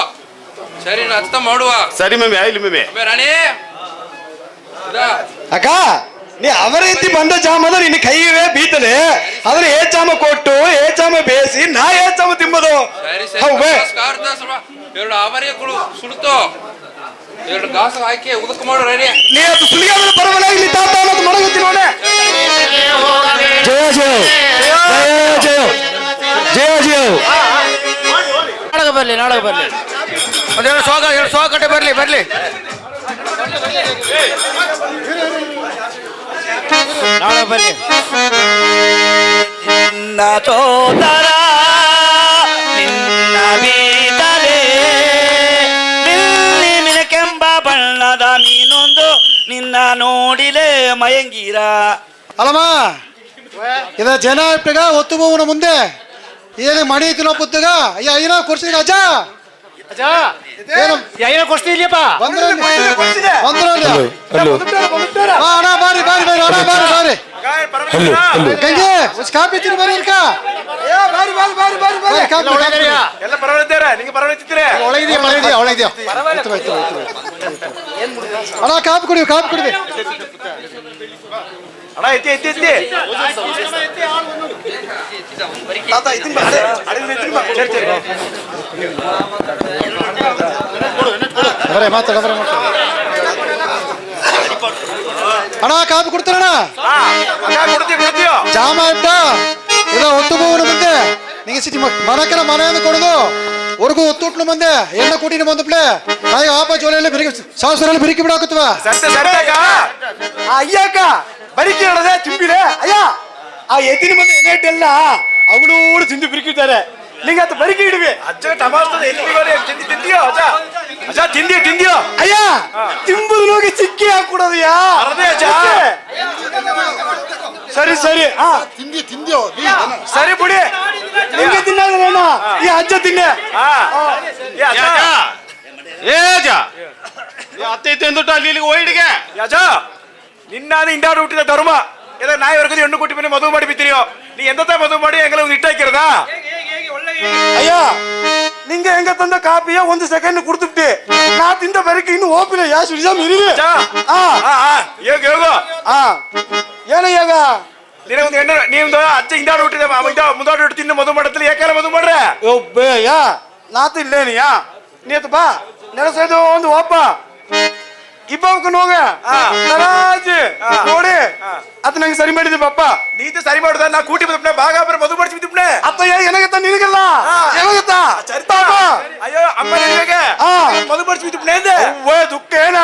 ಸರಿ ನಾ ಅತ್ತ ಮಾಡುವ ಸರಿ ಮಮ್ಮಿ ಆಯ್ಲಿ ಮಮ್ಮಿ ಅಬ್ಬೆ ರಾಣಿ ಅಕ್ಕ ನೀ ಅವರ ರೀತಿ ಬಂದ ಜಾಮದ ನಿನ್ನ ಕೈಯವೇ ಬೀತದೆ ಆದ್ರೆ ಏ ಚಾಮ ಕೊಟ್ಟು ಏ ಚಾಮ ಬೇಯಿಸಿ ನಾ ಏ ಚಾಮ ತಿಂಬುದು ಸರಿ ಸರಿ ಹೌವೇ? ಎರಡು ಆವರಿಯ ಕುಳು ಸುಡ್ತು ಎರಡು ಗಾಸು ಹಾಕಿ ಉದಕ ಮಾಡು ರೆಡಿ ನೀ ಅದು ಸುಲಿಯಾದ ಪರವಾಗಿಲ್ಲ ತಾತ ಮತ್ತು ಮಡಗುತ್ತಿ ನೋಡೆ ಜಯ ಜಯ ಜಯ ಜಯ ಜಯ ಜಯ ನಾಡಕ ಬರ್ಲಿ ಒಂದೆರಡು ಸೋಗ ಕಟ್ಟೆ ಬರ್ಲಿ ನಾಳೆ ಬರ್ಲಿ ನಿನ್ನ ಸೋದರ ನಿನ್ನ ಬೀತಲೆ ನಿಲ್ಲಿ ಮಿನಕೆಂಬ ಬಣ್ಣದ ಮೀನೊಂದು ನಿನ್ನ ನೋಡಿಲೆ ಮಯಂಗೀರ ಅಲ್ಲಮ್ಮ ಇದ ಜನ ಇಟ್ಟಗ ಒತ್ತು ಬೋವನ ಮುಂದೆ ಏನು ಮಣಿ ತಿನ್ನೋ ಪುತ್ತಗ ಅಯ್ಯ ಏನೋ ಕೊಡ್ಸಿದ ಅಜ್ಜ ಏನು ಕೊಡ್ತಿದ್ಯಪ್ಪ ಅಣ್ಣ ಬಾರಿ ಬಾರಿ ಬಾರಿ ಅಣ್ಣ ಬಾರಿ ಬಾರಿ ಗಂಗೆ ಕಾಪಿ ತಿನ್ನು ಬರೀ ಇರ್ಕ ಬಾರಿ ಬಾರಿ ಬಾರಿ ಬಾರಿ ಬಾರಿ ಕಾಪಿ ಎಲ್ಲ ಪರವಾಗಿದ್ದಾರೆ ನಿಂಗೆ ಪರವಾಗಿತ್ತಿದ್ರೆ ಒಳಗಿದೆಯಾ ಅಣ್ಣ ಕಾಪಿ ಕುಡಿವಿ ಅಣ್ಣ ಎತ್ತಿ ತಾತ ಇದನ್ನ ಬಾ, ಅಡಿಗೆ ಇದನ್ನ ಬಾ, ಚೇರ್. ಬರೇ ಮಾತಾಡ ಅಣ್ಣ ಕಾಪಿ ಕೊಡ್ತಾರಣ್ಣ ಕೊಡ್ತೀಯೋ ಜಾಮ ಇಟ್ಟ ಇದ ಒತ್ತು ಬೋವನ ಮುಂದೆ ನಿಂಗೆ ಸಿಟಿ ಮನಕರ ಮನೆಯನ್ನು ಕೊಡುದು ಹೊರಗು ಒತ್ತುಟ್ಲು ಮಂದೆ ಎಣ್ಣ ಕೂಟಿನ ಬಂದಪ್ಲೆ ನಾಯಿ ಆಪ ಜೋಲೆಯಲ್ಲಿ ಬಿರಿಕಿ ಸಾವಸರಲ್ಲಿ ಬಿರಿಕಿ ಬಿಡಾಕತ್ವ ಅಯ್ಯಕ್ಕ ಬರಿಕೆ ಹೇಳದೆ ತಿಂಬಿಲೆ ಅಯ್ಯ ಆ ಎತ್ತಿನ ಬಂದು ಎನೆಟ್ಟೆಲ್ಲ ಅವಳು ತಿಂದು ಬಿರಿಕಿದ್ದಾರೆ ನಿಂಗೆ ಅದು ಬರಿಕೆ ಇಡುವೆ ಅಜ್ಜ ಟಮಾಟೋ ತಿಂದಿಯೋ ಅಜ್ಜ ತಿಂದಿಯೋ ಅಯ್ಯ ತಿಂಬುದು ಹೋಗಿ ಚಿಕ್ಕಿ ಹಾಕ್ಬಿಡೋದಯ್ಯ ಸರಿ ಸರಿ ತಿಂದ್ಯೋ ಸರಿ ಬಿಡಿ ನಿಂಗೆ ತಿನ್ನೋದೇನ ಈ ಅಜ್ಜ ತಿನ್ನೆ ಅತ್ತೆ ತಂದುಟ್ಟು ಅಲ್ಲಿ ಇಲ್ಲಿಗೆ ಹೋಯ್ಡಿಗೆ ಯಾಜ ನಿನ್ನ ಇಂಡಾಡು ಹುಟ್ಟಿದ ಧರ್ಮ ಎಲ್ಲ ನಾಯಿ ವರ್ಗದ ಹೆಣ್ಣು ಕೊಟ್ಟಿ ಮೇಲೆ ಮದುವೆ ಮಾಡಿ ಬಿತ್ತೀರಿಯೋ ನೀ ಎಂತ ಮದುವೆ ಮಾಡಿ ಹೆಂಗಲ್ಲ ಒಂದು ಇಟ್ಟಾಕಿರದ ಅಯ್ಯ ನಿಂಗೆ ಹೆಂಗ ತಂದ ಕಾಪಿಯ ಒಂದು ಸೆಕೆಂಡ್ ಕುಡ್ದುಬಿಟ್ಟೆ ನಾ ತಿಂದ ಬರಕ್ಕೆ ಇನ್ನು ಹೋಗಿಲ್ಲ ಯಾ ಸುರಿಜಾಮ್ ಇರಿವೆ ಹೇಗೋ ಏನಯ್ಯಾಗ ನಿನ್ನ ಒಂದು ಹೆಣ್ಣು ನೀವೊಂದು ಅಜ್ಜ ಇಂಡಾಡು ಹುಟ್ಟಿದ ಮುಂದಾಡು ಹುಟ್ಟು ತಿಂದು ಮದುವೆ ಮಾಡತ್ತಲ್ಲ ಯಾಕೆಲ್ಲ ಮದುವೆ ಮಾಡ್ರೆ ಒಬ್ಬೇ ಯಾ ನಾತು ಇಲ್ಲೇನಿಯಾ ನೀತ್ ಬಾ ನೆಲಸೇದು ಒಂದು ಒಬ್ಬ ಇಬ್ಬಕ್ಕ ನೋಗ ನರಾಜಿ ನೋಡಿ ಅದ್ ನಂಗೆ ಸರಿ ಮಾಡಿದ್ವಿ ಪಪ್ಪ ನೀತಿ ಸರಿ ಮಾಡುದ ನಾ ಕೂಟಿ ಬಂದ ಭಾಗ ಮದುವೆ ಮಾಡಿಸಿ ಬಿದ್ದುಬಿಟ್ಟೆ ಅತ್ತಯ್ಯ ಏನಾಗತ್ತ ನಿನಗಲ್ಲ ಏನಾಗತ್ತ ಅಯ್ಯೋ ಅಮ್ಮ ನಿನಗೆ ಮದುವೆ ಮಾಡಿಸಿ ಬಿದ್ದುಬಿಟ್ಟೆ ಅಂದೆ ಓ ದುಃಖ ಏನ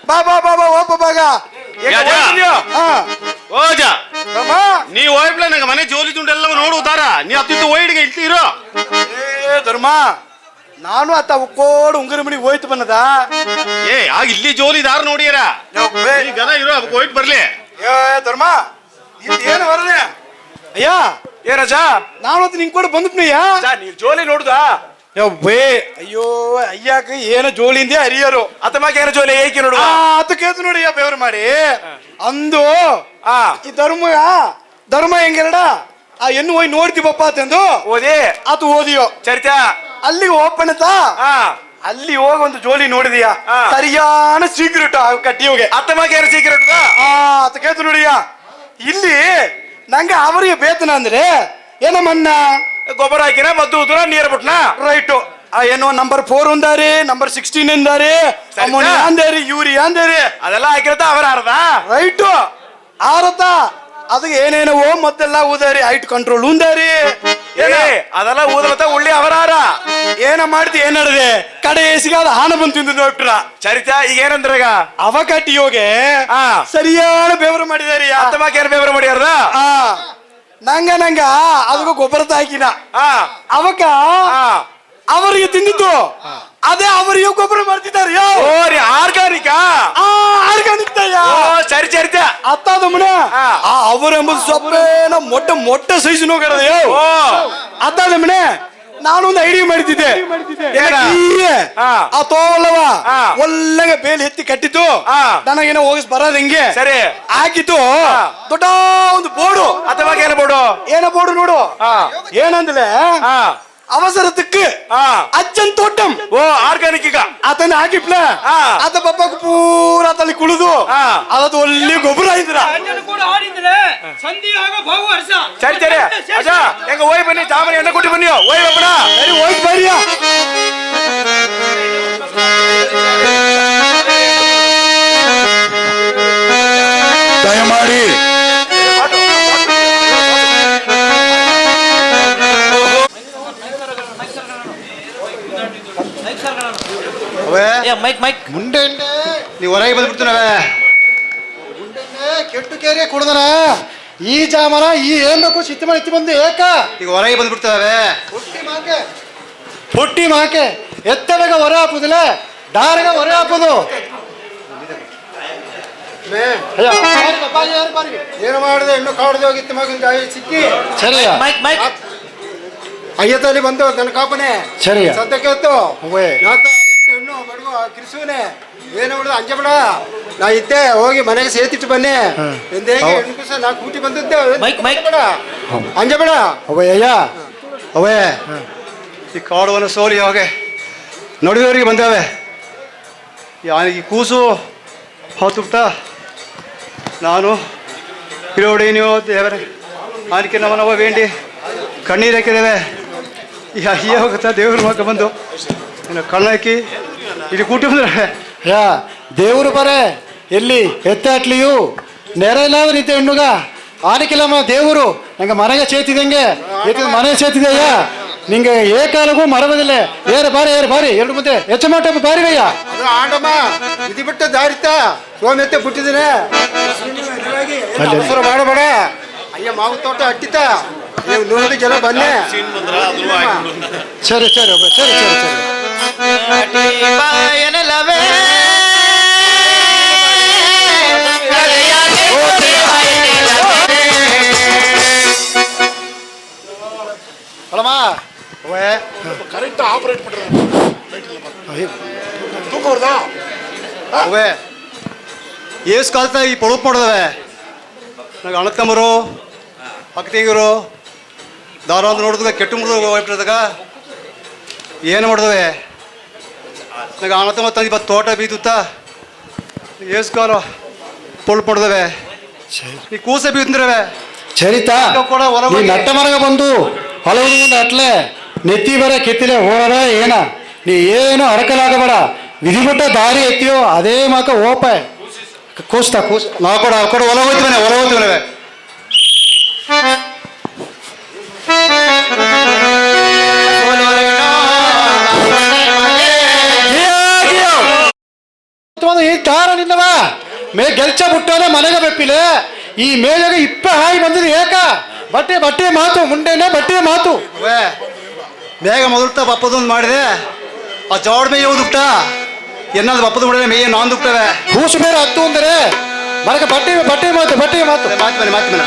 ಬಾ ಬಾ ಬಾ ಬಾ ಒಬ್ಬ ಬಾಗ ಓಜ ನೀ ಹೋಯ್ಬ್ಲ ನಂಗೆ ಮನೆ ಜೋಲಿ ತುಂಡೆಲ್ಲ ನೋಡುವುದಾರ ನೀ ಅತ್ತಿದ್ದು ಓಯ್ಡಿಗೆ ಇಲ್ತೀರೋ ಧರ್ಮ ನಾನು ಅತ್ತ ಉಕ್ಕೋಡು ಉಂಗರ ಮನಿ ಹೋಯ್ತು ಬನ್ನದ ಆಗ ಇಲ್ಲಿ ಜೋಲಿ ದಾರ ನೋಡಿಯರ ಗನ ಇರೋ ಅದಕ್ಕೆ ಹೋಯ್ತು ಬರ್ಲಿ ಧರ್ಮ ಇಲ್ಲಿ ಏನು ಬರದೆ ಅಯ್ಯ ಏನಜ್ಜ ನಾನು ಹೊತ್ತು ನಿಂಗೆ ಕೂಡ ಬಂದ್ಬಿಟ್ನಯ್ಯ ನೀವ್ ಜೋಲಿ ನೋಡುದಾ ಯವ್ವೇ ಅಯ್ಯೋ ಅಯ್ಯಾಕ ಏನು ಜೋಳಿಂದೆ ಹರಿಯರು ಅತಮಾಕ ಏನು ಜೋಲಿ ಏಕೆ ನೋಡು ಅದು ಕೇತು ನೋಡಿ ಬೆವರು ಮಾಡಿ ಅಂದು ಈ ಧರ್ಮ ಹೆಂಗೆರಡ ಆ ಹೆಣ್ಣು ಹೋಗಿ ನೋಡ್ತೀವಪ್ಪ ಅಂತಂದು ಓದಿ ಅದು ಓದಿಯೋ ಚರಿತ ಅಲ್ಲಿಗೆ ಓಪಣತ ಅಲ್ಲಿ ಹೋಗಿ ಒಂದು ಜೋಲಿ ನೋಡಿದೀಯ ಸರಿಯಾನ ಸೀಕ್ರೆಟ್ ಕಟ್ಟಿ ಹೋಗಿ ಅತ್ತಮಾಕ ಏನು ಸೀಕ್ರೆಟ್ ಅತ ಕೇತು ನೋಡಿಯ ಇಲ್ಲಿ ನಂಗೆ ಅವರಿಗೆ ಬೇತನ ಅಂದ್ರೆ ಏನಮ್ಮನ್ನ ಗೊಬ್ಬರ ಹಾಕಿನ ಮದ್ದು ಉದ್ರ ನೀರು ಬಿಟ್ನಾ ರೈಟು ಏನೋ ನಂಬರ್ 4 ఉందారి ನಂಬರ್ 16 ఉందారి ಅಮೋನಿಯಾ ಅಂದಾರಿ ಯೂರಿಯಾ ಅಂದಾರಿ ಅದೆಲ್ಲ ಹಾಕಿರತ್ತ ಅವರ ಅರ್ಧ ರೈಟು ಆರತ ಅದು ಏನೇನೋ ಮತ್ತೆಲ್ಲ ಊದಾರಿ ಹೈಟ್ ಕಂಟ್ರೋಲ್ ఉందాರಿ ಅದೆಲ್ಲ ಊದಲತ್ತ ಉಳ್ಳಿ ಅವರಾರ ಏನ ಮಾಡ್ತಿ ಏನ್ ನಡೆದೆ ಕಡೆ ಸಿಗಾದ ಹಾನ ಬಂದು ತಿಂದು ನೋಡ್ಬಿಟ್ರ ಚರಿತ ಈಗ ಏನಂದ್ರಾಗ ಅವ ಕಟ್ಟಿಯೋಗೆ ಆ. ಸರಿಯಾದ ಬೇವರು ಮಾಡಿದಾರಿ ಅತ್ತಮಾಕ ಏನ್ ಬೇವರ ಮಾಡ್ಯಾರ ನಂಗ ಅದಕ್ಕೆ ಗೊಬ್ಬರ ಹಾಕಿನ ಆ ಅವಕ್ಕ ಆ. ಅವರಿಗೆ ತಿಂದಿದ್ದು ಅದೇ ಅವರಿಗೆ ಗೊಬ್ಬರ ಮಾಡ್ತಿದ್ದಾರೆ ಓ ರೀ ಆರ್ಗಾನಿಕ ಆರ್ಗಾನಿಕ್ ಓ ಸರಿ ಚರಿತ ಅತ್ತಾದ ಮುನ ಆ. ಅವರೆಂಬುದು ಸೊಪ್ಪೇನ ಮೊಟ್ಟ ಸೈಜ್ ನೋಗದ ಓ ಅತ್ತಾದ ಮುನೆ ನಾನೊಂದು ಐಡಿಯಾ ಮಾಡಿದ್ದೆ ಏನ? ಆ. ಆ ತೋಲವ ಆ. ಒಳ್ಳೆಗೆ ಬೇಲಿ ಎತ್ತಿ ಕಟ್ಟಿದ್ದು ಆ. ನನಗೇನೋ ಹೋಗಿಸ್ ಬರೋದ್ ಹೆಂಗೆ ಸರಿ ಹಾಕಿದ್ದು ಆ. ದೊಡ್ಡ ಒಂದು ಬೋರ್ಡು ಅತ್ತಮಾಕ ಏನ್ ಬೋಡು ಏನ ಬೋರ್ಡು ನೋಡು ಆ ಏನಂದ್ರೆ ಆ ಅವಸರத்துக்கு ಆ ಅಜ್ಜನ್ ತೋಟಂ ಓ ಆರ್ಗಾನಿಕ್ ಈಗ ಆತನ ಹಾಕಿಪ್ಲ ಆ. ಆತ ಪಪ್ಪಕ್ಕೆ ಪೂರ ತಲೆ ಕುಳಿದು ಆ. ಅದತ್ತು ಒಳ್ಳೆ ಗೊಬ್ಬರ ಆಯ್ತರ ಸರಿ ಸರಿ ಅಜ್ಜ ಹೆಂಗ ಹೋಯ್ ಬನ್ನಿ ಚಾಮರಿ ಎಣ್ಣೆ ಕೊಟ್ಟು ಬನ್ನಿ ಹೋಯ್ ಒಬ್ಬನ ಸರಿ ಹೋಯ್ತು ಬರ್ರಿಯ ದಯಮಾಡಿ ಮೈಕ್ ಮೈಕ್ ಮುಂಡೆ ನೀವು ಹೊರಗೆ ಬಂದ್ಬಿಡ್ತೀನವೆ ಕೆಟ್ಟು ಕೇರಿ ಕುಡ್ದನ ಈ ಜಾಮನ ಈ ಏನ್ ಬೇಕು ಸಿತ್ತಿ ಮಾಡಿ ಬಂದು ಏಕ ಈಗ ಹೊರಗೆ ಬಂದ್ಬಿಡ್ತವೆ ಪುಟ್ಟಿ ಮಾಕೆ ಎತ್ತವೆಗ ಹೊರ ಹಾಕುದಿಲ್ಲ ದಾರಿಗೆ ಹೊರ ಹಾಕುದು ಏನು ಮಾಡಿದೆ ಇನ್ನು ಕಾಡ್ದೆ ಹೋಗಿತ್ತು ಮಗನ ಸಿಕ್ಕಿ ಸರಿಯ ಮೈಕ್ ಮೈಕ್ ಅಯ್ಯತಲ್ಲಿ ಬಂದು ನನ್ನ ಕಾಪನೆ ಸರಿಯ ಸದ್ಯಕ್ಕೆ ಎತ್ತು ಅವ್ವೇ. ಹೆಣ್ಣು ಬಡಗು ಕಿರಿಸುವನೆ ಏನು ಮಾಡುದು ಅಂಜಬೇಡ ನಾ ಇದ್ದೆ ಹೋಗಿ ಮನೆಗೆ ಸೇತಿಟ್ಟು ಬನ್ನಿ ಎಂದೇ ಹೆಣ್ಣು ಕುಸ ನಾ ಕೂಟಿ ಬಂದಿದ್ದೆ ಮೈಕ್, ಮೈಕ್. ಅಂಜಬೇಡ ಅವಯ್ಯ ಅವೇ ಈ ಕಾಡುವನ ಸೋಲಿ ಹೋಗೆ ನಡುವವರಿಗೆ ಬಂದವೆ ಈ ಕೂಸು ಹೊತ್ತುಬಿಟ್ಟ ನಾನು ಇರೋಡಿ ನೀವು ದೇವರೇ ಆನಿಕೆ ನಮ್ಮನವ ಬೇಂಡಿ ಕಣ್ಣೀರು ಹಾಕಿದ್ದೇವೆ ಈ ಅಯ್ಯ ಹೋಗುತ್ತಾ ದೇವ್ರ ಮಗ ಬಂದು ಇನ್ನು ಕಣ್ಣಾಕಿ ಇಲ್ಲಿ ಕೂಟಿ ಬಂದ್ರೆ ಯಾ ದೇವರು ಬರೇ ಎಲ್ಲಿ ಎತ್ತಾಟ್ಲಿಯು ನೆರ ಇಲ್ಲಾದ ನಿಂತ ಹೆಣ್ಣುಗ ಆನಿಕಿಲ್ಲಮ್ಮ ದೇವರು ನಂಗೆ ಮನೆಗೆ ಸೇತಿದಂಗೆ ಮನೆ ಸೇತಿದೆಯಾ ನಿಂಗೆ ಏಕಾಲಗೂ ಮರಬದಿಲ್ಲ ಏರು ಬಾರಿ ಎರಡು ಮುಂದೆ ಹೆಚ್ಚು ಮಾಟ ಬಾರಿವಯ್ಯ ಅದು ಆಂಡಮ್ಮ ಇದು ಬಿಟ್ಟು ದಾರಿತ ಸೋಮೆತ್ತೆ ಬಿಟ್ಟಿದ್ದೇನೆ ಅವಸರ ಮಾಡಬೇಡ ಅಯ್ಯ ಮಾವು ತೋಟ ಅಟ್ಟಿತ ನೀವು ನೋಡಿ ಜನ ಬನ್ನಿ ಸರಿ ಒಬ್ಬ, ಸರಿ ಅಲ್ಲಮ್ಮ ಕರೆಕ್ಟ್ ಆಪರೇಟ್ ತೂಕವ್ರದಾ ಅವೇ ಏಸ್ ಕಾಲ್ತ ಈ ಪೊಳಪ್ ಮಾಡಿದವೆ ನನಗೆ ಅಣ್ಣತ್ತಮ್ಮರು ಅಕ್ಕತಿಗರು ದಾರ ಅಂತ ನೋಡಿದಾಗ ಕೆಟ್ಟು ಮುರಿದಾಗ ಹೋಗ್ಬಿಟ್ಟದಾಗ ಏನು ಮಾಡಿದವೆ ನನಗೆ ಅಣ್ಣತ್ತಮ್ಮ ತಂದು ಇವತ್ತು ತೋಟ ಬೀದುತ್ತ ಏಸ್ ಕಾಲು ಪೊಳಪ್ ಮಾಡಿದವೆ ಈ ಕೂಸೆ ಬೀದ್ರವೆ ಚರಿತಾ ಕೂಡ ಹೊರ ನೀ ನಟ್ಟ ಮರಗ ಬಂದು ಹೊಲದ ಮುಂದೆ ಅಟ್ಲೆ ನೆತ್ತಿ ಬರ ಕೆತ್ತಿಲೆ ಹೋರ ಏನ ನೀ ಏನು ಅಡಕಲಾಗಬೇಡ ವಿಧಿಬಿಟ್ಟ ದಾರಿ ಎತ್ತಿಯೋ ಅದೇ ಮಾಕ ಓಪ ಕೂಸ್ತಾ ನಾವು ಕೂಡ ಹೊಲ ಹೋಗ್ತೀವಿ ಈ ದಾರ ನಿನ್ನವ ಮೇ ಗೆಲ್ಚ ಬಿಟ್ಟೋನೆ ಮನೆಗೆ ಬೆಪ್ಪಿಲೆ ಈ ಮೇಜಾಗ ಇಪ್ಪೆ ಹಾಯಿ ಬಂದಿದೆ ಏಕ ಬಟ್ಟೆ ಮಾತು ಮುಂಡೆನೆ ಬಟ್ಟೆ ಮಾತು ಬೇಗ ಮೊದಲ್ತಾ ಬಪ್ಪದೊಂದು ಮಾಡಿದೆ ಆ ಜೋಡ್ ಮೇಯ ಹೋಗ್ಬಿಟ್ಟ ಎನ್ನಾದ್ರು ಬಪ್ಪದ ಮಾಡಿದ್ರೆ ಮೇಯ ನಾಂದುಬಿಟ್ಟವೆ ಕೂಸು ಬೇರೆ ಹತ್ತು ಅಂದರೆ ಮರಕ ಬಟ್ಟೆ ಮಾತು ಮಾತು ಮನೆ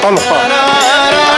ಅಲ್ಲಪ್ಪ